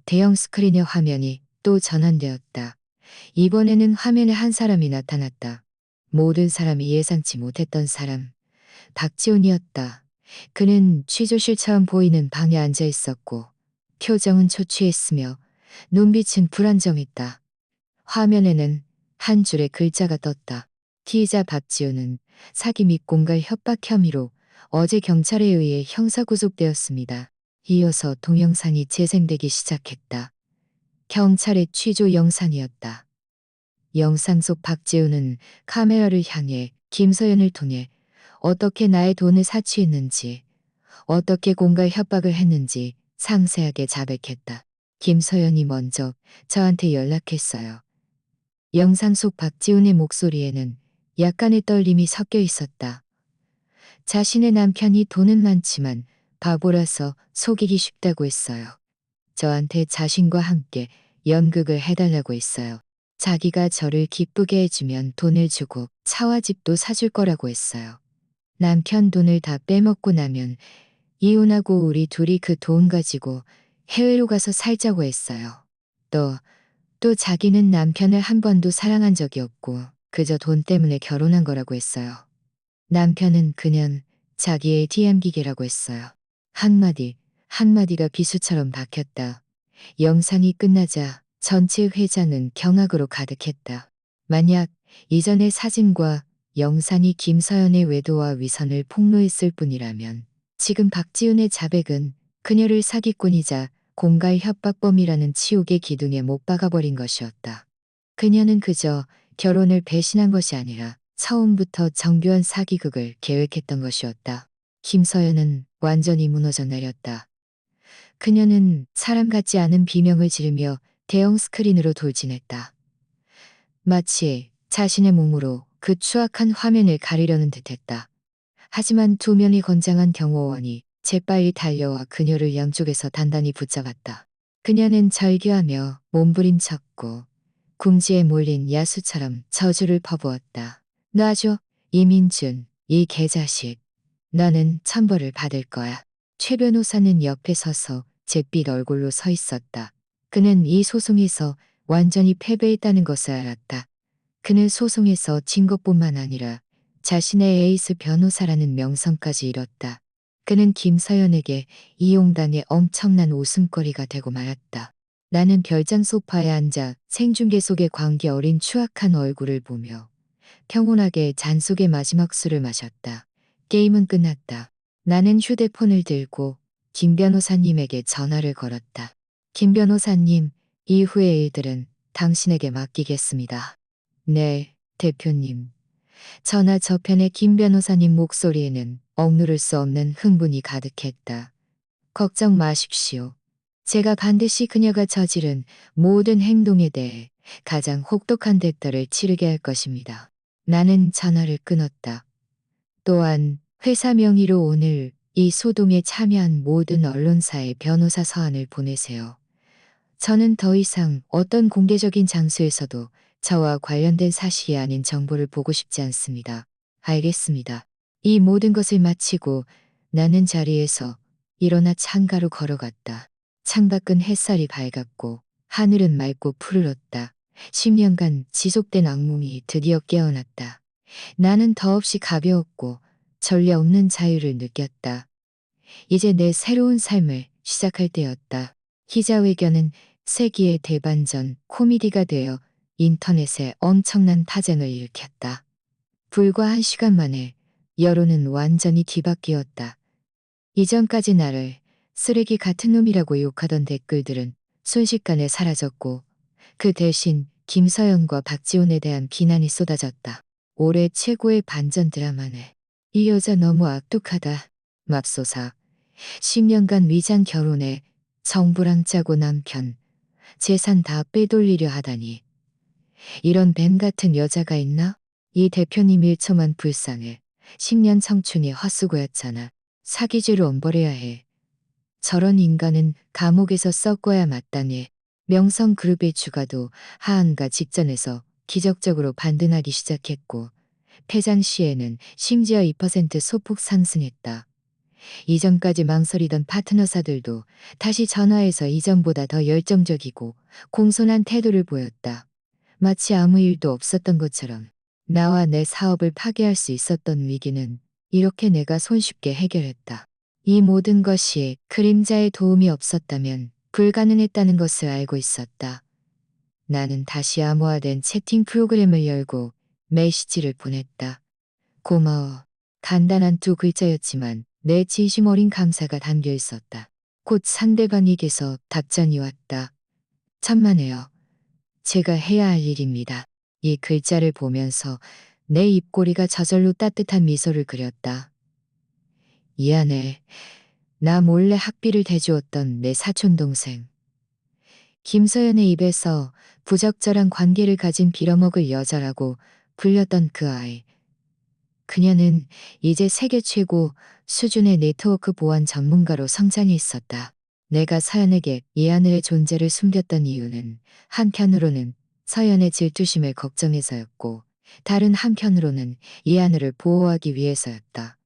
대형 스크린의 화면이 또 전환되었다. 이번에는 화면에 한 사람이 나타났다. 모든 사람이 예상치 못했던 사람. 박지훈이었다. 그는 취조실처럼 보이는 방에 앉아 있었고 표정은 초췌했으며 눈빛은 불안정했다. 화면에는 한 줄의 글자가 떴다. 피의자 박지훈은 사기 및 공갈 협박 혐의로 어제 경찰에 의해 형사구속되었습니다. 이어서 동영상이 재생되기 시작했다. 경찰의 취조 영상이었다. 영상 속 박지훈은 카메라를 향해 김서연을 통해 어떻게 나의 돈을 사취했는지, 어떻게 공갈 협박을 했는지 상세하게 자백했다. 김서연이 먼저 저한테 연락했어요. 영상 속 박지훈의 목소리에는 약간의 떨림이 섞여 있었다. 자신의 남편이 돈은 많지만 바보라서 속이기 쉽다고 했어요. 저한테 자신과 함께 연극을 해달라고 했어요. 자기가 저를 기쁘게 해주면 돈을 주고 차와 집도 사줄 거라고 했어요. 남편 돈을 다 빼먹고 나면 이혼하고 우리 둘이 그 돈 가지고 해외로 가서 살자고 했어요. 또 자기는 남편을 한 번도 사랑한 적이 없고 그저 돈 때문에 결혼한 거라고 했어요. 남편은 그냥 자기의 뒤암기계라고 했어요. 한마디가 비수처럼 박혔다. 영상이 끝나자 전체 회장은 경악으로 가득했다. 만약 이전의 사진과 영상이 김서연의 외도와 위선을 폭로했을 뿐이라면 지금 박지훈의 자백은 그녀를 사기꾼이자 공갈 협박범이라는 치욕의 기둥에 못 박아버린 것이었다. 그녀는 그저 결혼을 배신한 것이 아니라 처음부터 정교한 사기극을 계획했던 것이었다. 김서연은 완전히 무너져 내렸다. 그녀는 사람 같지 않은 비명을 지르며 대형 스크린으로 돌진했다. 마치 자신의 몸으로 그 추악한 화면을 가리려는 듯했다. 하지만 두 명의 건장한 경호원이 재빨리 달려와 그녀를 양쪽에서 단단히 붙잡았다. 그녀는 절규하며 몸부림쳤고 궁지에 몰린 야수처럼 저주를 퍼부었다. 놔줘, 이민준, 이 개자식. 너는 천벌을 받을 거야. 최 변호사는 옆에 서서 잿빛 얼굴로 서 있었다. 그는 이 소송에서 완전히 패배했다는 것을 알았다. 그는 소송에서 진 것뿐만 아니라 자신의 에이스 변호사라는 명성까지 잃었다. 그는 김서연에게 이용당의 엄청난 웃음거리가 되고 말았다. 나는 별장 소파에 앉아 생중계 속의 광기 어린 추악한 얼굴을 보며 평온하게 잔 속의 마지막 술을 마셨다. 게임은 끝났다. 나는 휴대폰을 들고 김 변호사님에게 전화를 걸었다. 김 변호사님, 이후의 일들은 당신에게 맡기겠습니다. 네, 대표님. 전화 저편의 김 변호사님 목소리에는 억누를 수 없는 흥분이 가득했다. 걱정 마십시오. 제가 반드시 그녀가 저지른 모든 행동에 대해 가장 혹독한 대가를 치르게 할 것입니다. 나는 전화를 끊었다. 또한 회사 명의로 오늘 이 소동에 참여한 모든 언론사의 변호사 서한을 보내세요. 저는 더 이상 어떤 공개적인 장소에서도 저와 관련된 사실이 아닌 정보를 보고 싶지 않습니다. 알겠습니다. 이 모든 것을 마치고 나는 자리에서 일어나 창가로 걸어갔다. 창밖은 햇살이 밝았고 하늘은 맑고 푸르렀다. 10년간 지속된 악몽이 드디어 깨어났다. 나는 더없이 가벼웠고 전례 없는 자유를 느꼈다. 이제 내 새로운 삶을 시작할 때였다. 기자회견은 세기의 대반전 코미디가 되어 인터넷에 엄청난 파장을 일으켰다. 불과 1시간 만에 여론은 완전히 뒤바뀌었다. 이전까지 나를 쓰레기 같은 놈이라고 욕하던 댓글들은 순식간에 사라졌고 그 대신 김서연과 박지훈에 대한 비난이 쏟아졌다. 올해 최고의 반전 드라마네. 이 여자 너무 악독하다. 맙소사. 10년간 위장 결혼에 정부랑 짜고 남편, 재산 다 빼돌리려 하다니. 이런 뱀 같은 여자가 있나? 이 대표님 1초만 불쌍해. 10년 청춘이 헛수고였잖아. 사기죄로 엄벌해야 해. 저런 인간은 감옥에서 썩어야 마땅해. 명성그룹의 주가도 하한가 직전에서 기적적으로 반등하기 시작했고 폐장 시에는 심지어 2% 소폭 상승했다. 이전까지 망설이던 파트너사들도 다시 전화해서 이전보다 더 열정적이고 공손한 태도를 보였다. 마치 아무 일도 없었던 것처럼. 나와 내 사업을 파괴할 수 있었던 위기는 이렇게 내가 손쉽게 해결했다. 이 모든 것이 그림자의 도움이 없었다면 불가능했다는 것을 알고 있었다. 나는 다시 암호화된 채팅 프로그램을 열고 메시지를 보냈다. 고마워. 간단한 두 글자였지만 내 진심 어린 감사가 담겨 있었다. 곧 상대방에게서 답장이 왔다. 천만에요. 제가 해야 할 일입니다. 이 글자를 보면서 내 입꼬리가 저절로 따뜻한 미소를 그렸다. 미안해. 나 몰래 학비를 대주었던 내 사촌동생. 김서연의 입에서 부적절한 관계를 가진 빌어먹을 여자라고 불렸던 그 아이. 그녀는 이제 세계 최고 수준의 네트워크 보안 전문가로 성장해 있었다. 내가 서연에게 이하늘의 존재를 숨겼던 이유는 한편으로는 서연의 질투심을 걱정해서였고 다른 한편으로는 이하늘을 보호하기 위해서였다.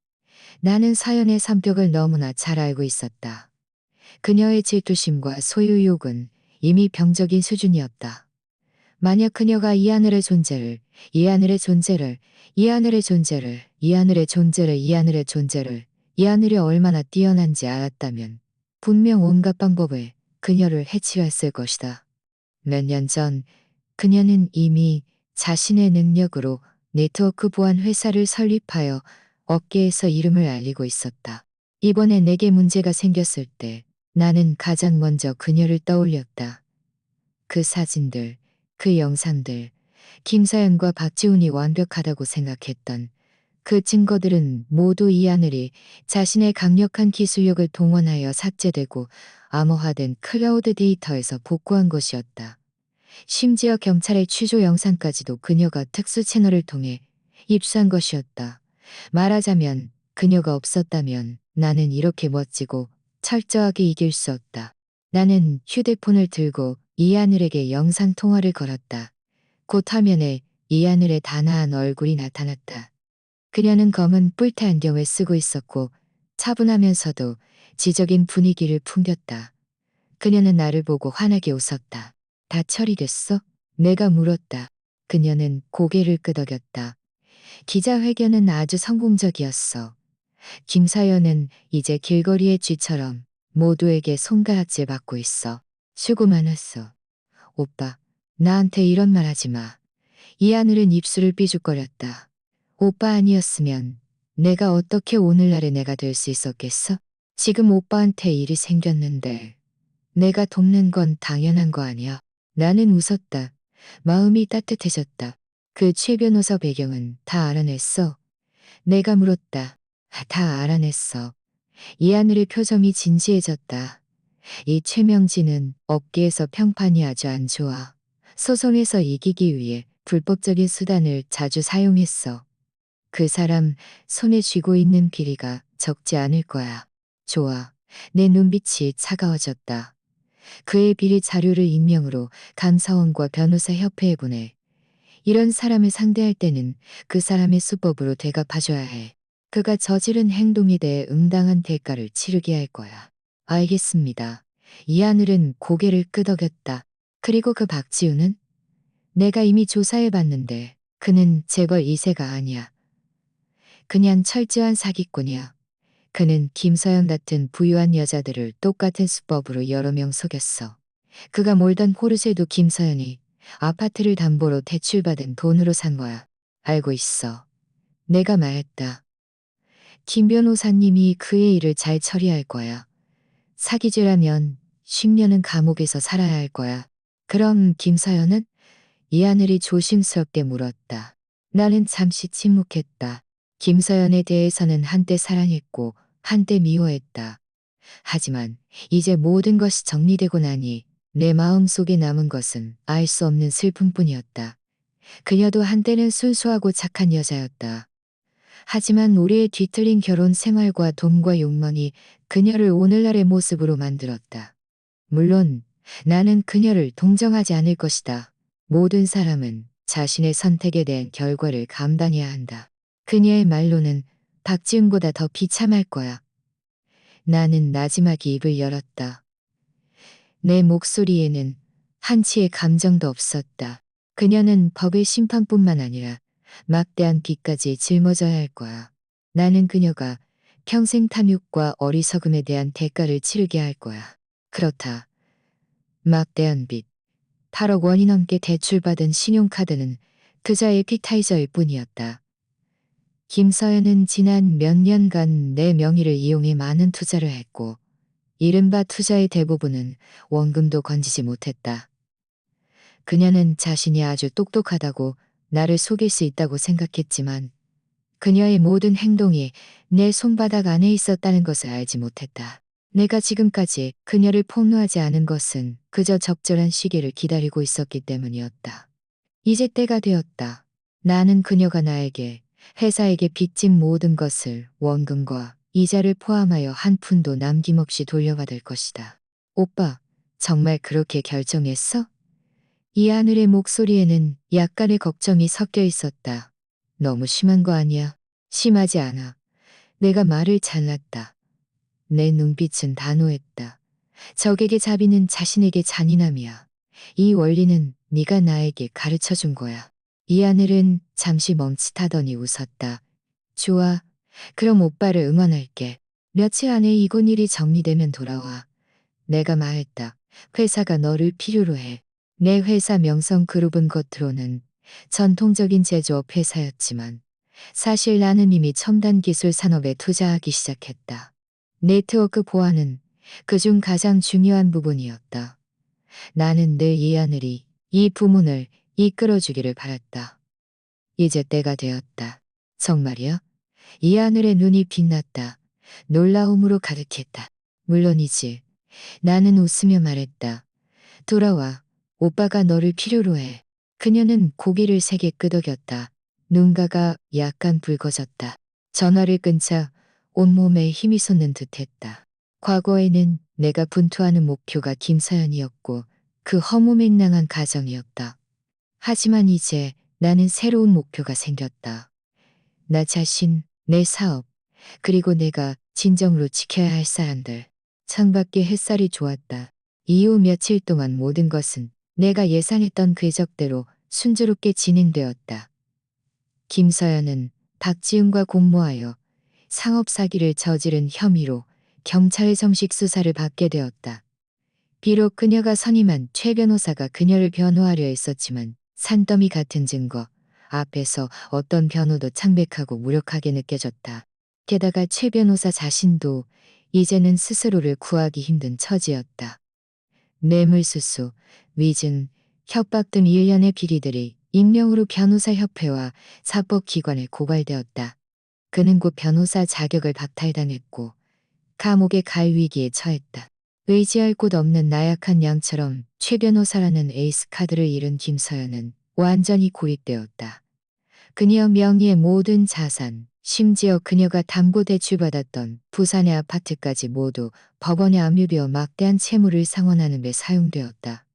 나는 서연의 성격을 너무나 잘 알고 있었다. 그녀의 질투심과 소유욕은 이미 병적인 수준이었다. 만약 그녀가 이 하늘의 존재를, 이 하늘의 존재를, 이 하늘의 존재를, 이 하늘의 존재를, 이 하늘의 존재를, 이 하늘이 얼마나 뛰어난지 알았다면 분명 온갖 방법을 그녀를 해치려 했을 것이다. 몇 년 전 그녀는 이미 자신의 능력으로 네트워크 보안 회사를 설립하여 업계에서 이름을 알리고 있었다. 이번에 내게 문제가 생겼을 때 나는 가장 먼저 그녀를 떠올렸다. 그 사진들, 그 영상들, 김사연과 박지훈이 완벽하다고 생각했던 그 증거들은 모두 이 하늘이 자신의 강력한 기술력을 동원하여 삭제되고 암호화된 클라우드 데이터에서 복구한 것이었다. 심지어 경찰의 취조 영상까지도 그녀가 특수 채널을 통해 입수한 것이었다. 말하자면 그녀가 없었다면 나는 이렇게 멋지고 철저하게 이길 수 없다. 나는 휴대폰을 들고 이하늘에게 영상 통화를 걸었다. 곧 화면에 이하늘의 단아한 얼굴이 나타났다. 그녀는 검은 뿔테 안경을 쓰고 있었고 차분하면서도 지적인 분위기를 풍겼다. 그녀는 나를 보고 환하게 웃었다. 다 처리됐어? 내가 물었다. 그녀는 고개를 끄덕였다. 기자회견은 아주 성공적이었어. 김사연은 이제 길거리의 쥐처럼 모두에게 손가락질 받고 있어. 수고 많았어. 오빠, 나한테 이런 말 하지 마. 이하늘은 입술을 삐죽거렸다. 오빠 아니었으면 내가 어떻게 오늘날의 내가 될 수 있었겠어? 지금 오빠한테 일이 생겼는데 내가 돕는 건 당연한 거 아니야. 나는 웃었다. 마음이 따뜻해졌다. 그 최 변호사 배경은 다 알아냈어. 내가 물었다. 다 알아냈어. 이하늘의 표정이 진지해졌다. 이 최명진은 업계에서 평판이 아주 안 좋아. 소송에서 이기기 위해 불법적인 수단을 자주 사용했어. 그 사람 손에 쥐고 있는 비리가 적지 않을 거야. 좋아. 내 눈빛이 차가워졌다. 그의 비리 자료를 익명으로 감사원과 변호사 협회에 보내. 이런 사람을 상대할 때는 그 사람의 수법으로 대갚아줘야 해. 그가 저지른 행동에 대해 응당한 대가를 치르게 할 거야. 알겠습니다. 이하늘은 고개를 끄덕였다. 그리고 그 박지우는? 내가 이미 조사해봤는데 그는 재벌 2세가 아니야. 그냥 철저한 사기꾼이야. 그는 김서연 같은 부유한 여자들을 똑같은 수법으로 여러 명 속였어. 그가 몰던 포르쉐도 김서연이 아파트를 담보로 대출받은 돈으로 산 거야. 알고 있어. 내가 말했다. 김 변호사님이 그의 일을 잘 처리할 거야. 사기죄라면 10년은 감옥에서 살아야 할 거야. 그럼 김서연은? 이하늘이 조심스럽게 물었다. 나는 잠시 침묵했다. 김서연에 대해서는 한때 사랑했고 한때 미워했다. 하지만 이제 모든 것이 정리되고 나니 내 마음속에 남은 것은 알 수 없는 슬픔뿐이었다. 그녀도 한때는 순수하고 착한 여자였다. 하지만 우리의 뒤틀린 결혼 생활과 돈과 욕망이 그녀를 오늘날의 모습으로 만들었다. 물론 나는 그녀를 동정하지 않을 것이다. 모든 사람은 자신의 선택에 대한 결과를 감당해야 한다. 그녀의 말로는 박지훈보다 더 비참할 거야. 나는 나지막이 입을 열었다. 내 목소리에는 한치의 감정도 없었다. 그녀는 법의 심판뿐만 아니라 막대한 빚까지 짊어져야 할 거야. 나는 그녀가 평생 탐욕과 어리석음에 대한 대가를 치르게 할 거야. 그렇다. 막대한 빚. 8억 원이 넘게 대출받은 신용카드는 그저 에피타이저일 뿐이었다. 김서연은 지난 몇 년간 내 명의를 이용해 많은 투자를 했고 이른바 투자의 대부분은 원금도 건지지 못했다. 그녀는 자신이 아주 똑똑하다고 나를 속일 수 있다고 생각했지만 그녀의 모든 행동이 내 손바닥 안에 있었다는 것을 알지 못했다. 내가 지금까지 그녀를 폭로하지 않은 것은 그저 적절한 시기를 기다리고 있었기 때문이었다. 이제 때가 되었다. 나는 그녀가 나에게 회사에게 빚진 모든 것을 원금과 이자를 포함하여 한 푼도 남김없이 돌려받을 것이다. 오빠, 정말 그렇게 결정했어? 이 하늘의 목소리에는 약간의 걱정이 섞여 있었다. 너무 심한 거 아니야? 심하지 않아. 내가 말을 잘랐다. 내 눈빛은 단호했다. 적에게 자비는 자신에게 잔인함이야. 이 원리는 네가 나에게 가르쳐 준 거야. 이 하늘은 잠시 멈칫하더니 웃었다. 좋아. 그럼 오빠를 응원할게. 며칠 안에 이곳 일이 정리되면 돌아와. 내가 말했다. 회사가 너를 필요로 해. 내 회사 명성 그룹은 겉으로는 전통적인 제조업 회사였지만 사실 나는 이미 첨단 기술 산업에 투자하기 시작했다. 네트워크 보안은 그중 가장 중요한 부분이었다. 나는 늘 이 하늘이 이 부문을 이끌어주기를 바랐다. 이제 때가 되었다. 정말이야? 이 하늘의 눈이 빛났다. 놀라움으로 가득했다. 물론이지. 나는 웃으며 말했다. 돌아와. 오빠가 너를 필요로 해. 그녀는 고개를 세게 끄덕였다. 눈가가 약간 붉어졌다. 전화를 끊자 온몸에 힘이 솟는 듯했다. 과거에는 내가 분투하는 목표가 김서연이었고 그 허무맹랑한 가정이었다. 하지만 이제 나는 새로운 목표가 생겼다. 나 자신, 내 사업, 그리고 내가 진정으로 지켜야 할 사람들. 창밖에 햇살이 좋았다. 이후 며칠 동안 모든 것은 내가 예상했던 궤적대로 순조롭게 진행되었다. 김서연은 박지훈과 공모하여 상업 사기를 저지른 혐의로 경찰의 정식 수사를 받게 되었다. 비록 그녀가 선임한 최 변호사가 그녀를 변호하려 했었지만 산더미 같은 증거 앞에서 어떤 변호도 창백하고 무력하게 느껴졌다. 게다가 최 변호사 자신도 이제는 스스로를 구하기 힘든 처지였다. 뇌물수수, 위증, 협박 등 일련의 비리들이 익명으로 변호사협회와 사법기관에 고발되었다. 그는 곧 변호사 자격을 박탈당했고 감옥에 갈 위기에 처했다. 의지할 곳 없는 나약한 양처럼 최 변호사라는 에이스 카드를 잃은 김서연은 완전히 고립되었다. 그녀 명의의 모든 자산, 심지어 그녀가 담보대출받았던 부산의 아파트까지 모두 법원에 압류되어 막대한 채무를 상환하는 데 사용되었다.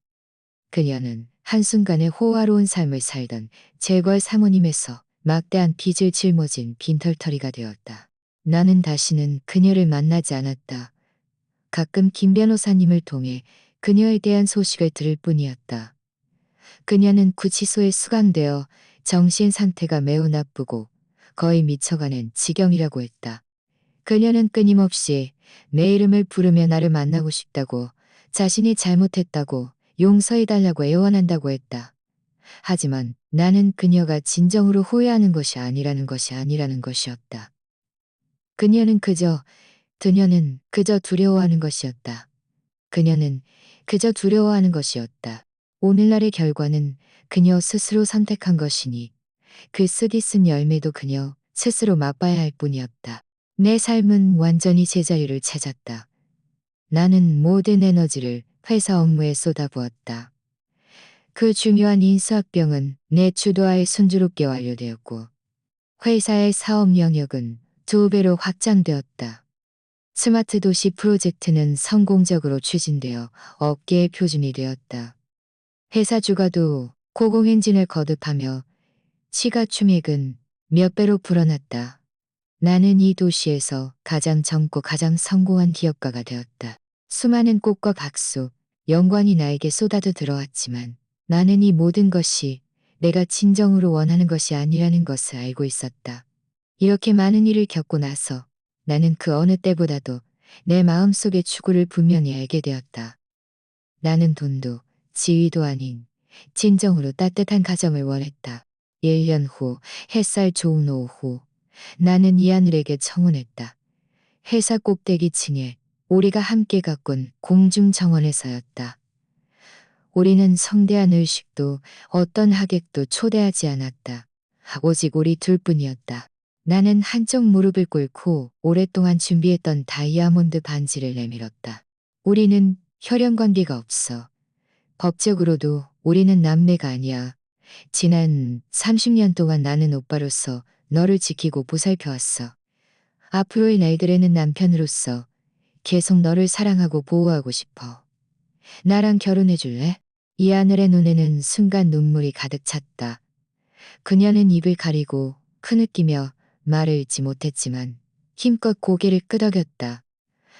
그녀는 한순간에 호화로운 삶을 살던 재벌 사모님에서 막대한 빚을 짊어진 빈털터리가 되었다. 나는 다시는 그녀를 만나지 않았다. 가끔 김 변호사님을 통해 그녀에 대한 소식을 들을 뿐이었다. 그녀는 구치소에 수감되어 정신 상태가 매우 나쁘고 거의 미쳐가는 지경이라고 했다. 그녀는 끊임없이 내 이름을 부르며 나를 만나고 싶다고, 자신이 잘못했다고 용서해달라고 애원한다고 했다. 하지만 나는 그녀가 진정으로 후회하는 것이 아니라는 것이었다. 그녀는 그저 두려워하는 것이었다. 그녀는 그저 두려워하는 것이었다. 오늘날의 결과는 그녀 스스로 선택한 것이니 그 쓰디 쓴 열매도 그녀 스스로 맛봐야 할 뿐이었다. 내 삶은 완전히 제자리를 찾았다. 나는 모든 에너지를 회사 업무에 쏟아부었다. 그 중요한 인수합병은 내 주도하에 순조롭게 완료되었고 회사의 사업 영역은 2배로 확장되었다. 스마트 도시 프로젝트는 성공적으로 추진되어 업계의 표준이 되었다. 회사 주가도 고공행진을 거듭하며 시가총액은 몇 배로 불어났다. 나는 이 도시에서 가장 젊고 가장 성공한 기업가가 되었다. 수많은 꽃과 박수, 영광이 나에게 쏟아져 들어왔지만 나는 이 모든 것이 내가 진정으로 원하는 것이 아니라는 것을 알고 있었다. 이렇게 많은 일을 겪고 나서 나는 그 어느 때보다도 내 마음속의 추구를 분명히 알게 되었다. 나는 돈도 지위도 아닌 진정으로 따뜻한 가정을 원했다. 1년 후 햇살 좋은 오후 나는 이 하늘에게 청혼했다. 회사 꼭대기 층에 우리가 함께 가꾼 공중정원에서였다. 우리는 성대한 의식도 어떤 하객도 초대하지 않았다. 오직 우리 둘뿐이었다. 나는 한쪽 무릎을 꿇고 오랫동안 준비했던 다이아몬드 반지를 내밀었다. 우리는 혈연 관계가 없어. 법적으로도 우리는 남매가 아니야. 지난 30년 동안 나는 오빠로서 너를 지키고 보살펴왔어. 앞으로의 날들에는 남편으로서 계속 너를 사랑하고 보호하고 싶어. 나랑 결혼해 줄래? 이 하늘의 눈에는 순간 눈물이 가득 찼다. 그녀는 입을 가리고 크느끼며 말을 잇지 못했지만 힘껏 고개를 끄덕였다.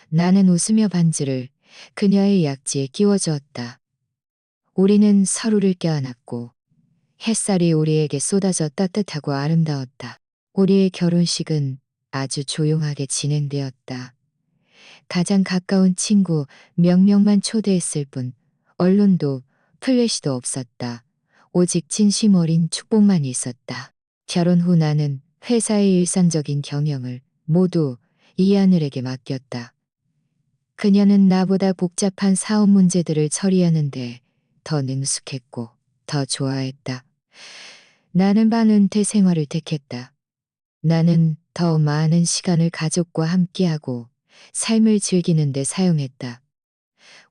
나는 웃으며 반지를 그녀의 약지에 끼워주었다. 우리는 서로를 껴안았고 햇살이 우리에게 쏟아져 따뜻하고 아름다웠다. 우리의 결혼식은 아주 조용하게 진행되었다. 가장 가까운 친구 몇 명만 초대했을 뿐 언론도 플래시도 없었다. 오직 진심 어린 축복만 있었다. 결혼 후 나는 회사의 일상적인 경영을 모두 이 하늘에게 맡겼다. 그녀는 나보다 복잡한 사업 문제들을 처리하는데 더 능숙했고 더 좋아했다. 나는 반은퇴 생활을 택했다. 나는 더 많은 시간을 가족과 함께하고 삶을 즐기는 데 사용했다.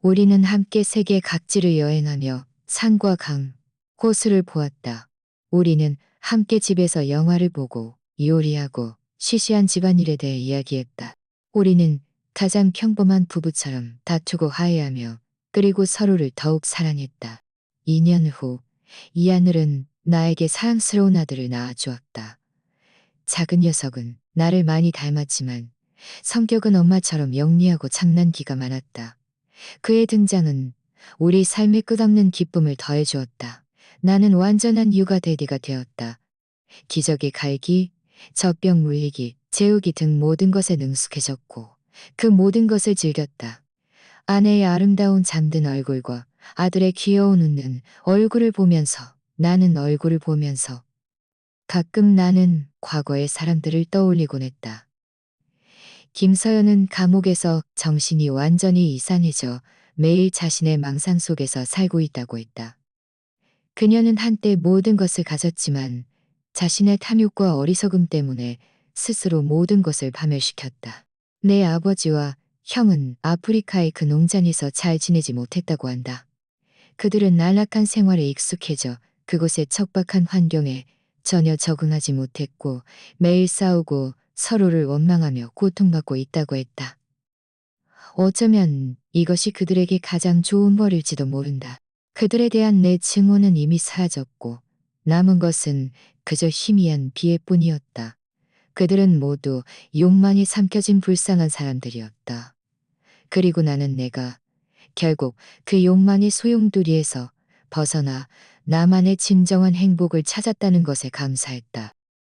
우리는 함께 세계 각지를 여행하며 산과 강, 호수를 보았다. 우리는 함께 집에서 영화를 보고 요리하고 시시한 집안일에 대해 이야기했다. 우리는 가장 평범한 부부처럼 다투고 화해하며 그리고 서로를 더욱 사랑했다. 2년 후 이 하늘은 나에게 사랑스러운 아들을 낳아주었다. 작은 녀석은 나를 많이 닮았지만 성격은 엄마처럼 영리하고 장난기가 많았다. 그의 등장은 우리 삶의 끝없는 기쁨을 더해주었다. 나는 완전한 육아 대디가 되었다. 기저귀 갈기, 젖병 물리기, 재우기 등 모든 것에 능숙해졌고 그 모든 것을 즐겼다. 아내의 아름다운 잠든 얼굴과 아들의 귀여운 웃는 얼굴을 보면서 나는 얼굴을 보면서 가끔 나는 과거의 사람들을 떠올리곤 했다. 김서연은 감옥에서 정신이 완전히 이상해져 매일 자신의 망상 속에서 살고 있다고 했다. 그녀는 한때 모든 것을 가졌지만 자신의 탐욕과 어리석음 때문에 스스로 모든 것을 파멸시켰다. 내 아버지와 형은 아프리카의 그 농장에서 잘 지내지 못했다고 한다. 그들은 안락한 생활에 익숙해져 그곳의 척박한 환경에 전혀 적응하지 못했고 매일 싸우고 서로를 원망하며 고통받고 있다고 했다. 어쩌면 이것이 그들에게 가장 좋은 벌일지도 모른다. 그들에 대한 내 증오는 이미 사라졌고 남은 것은 그저 희미한 비애뿐이었다. 그들은 모두 욕망이 삼켜진 불쌍한 사람들이었다. 그리고 나는 내가 결국 그 욕망의 소용돌이에서 벗어나 나만의 진정한 행복을 찾았다는 것에 감사했다.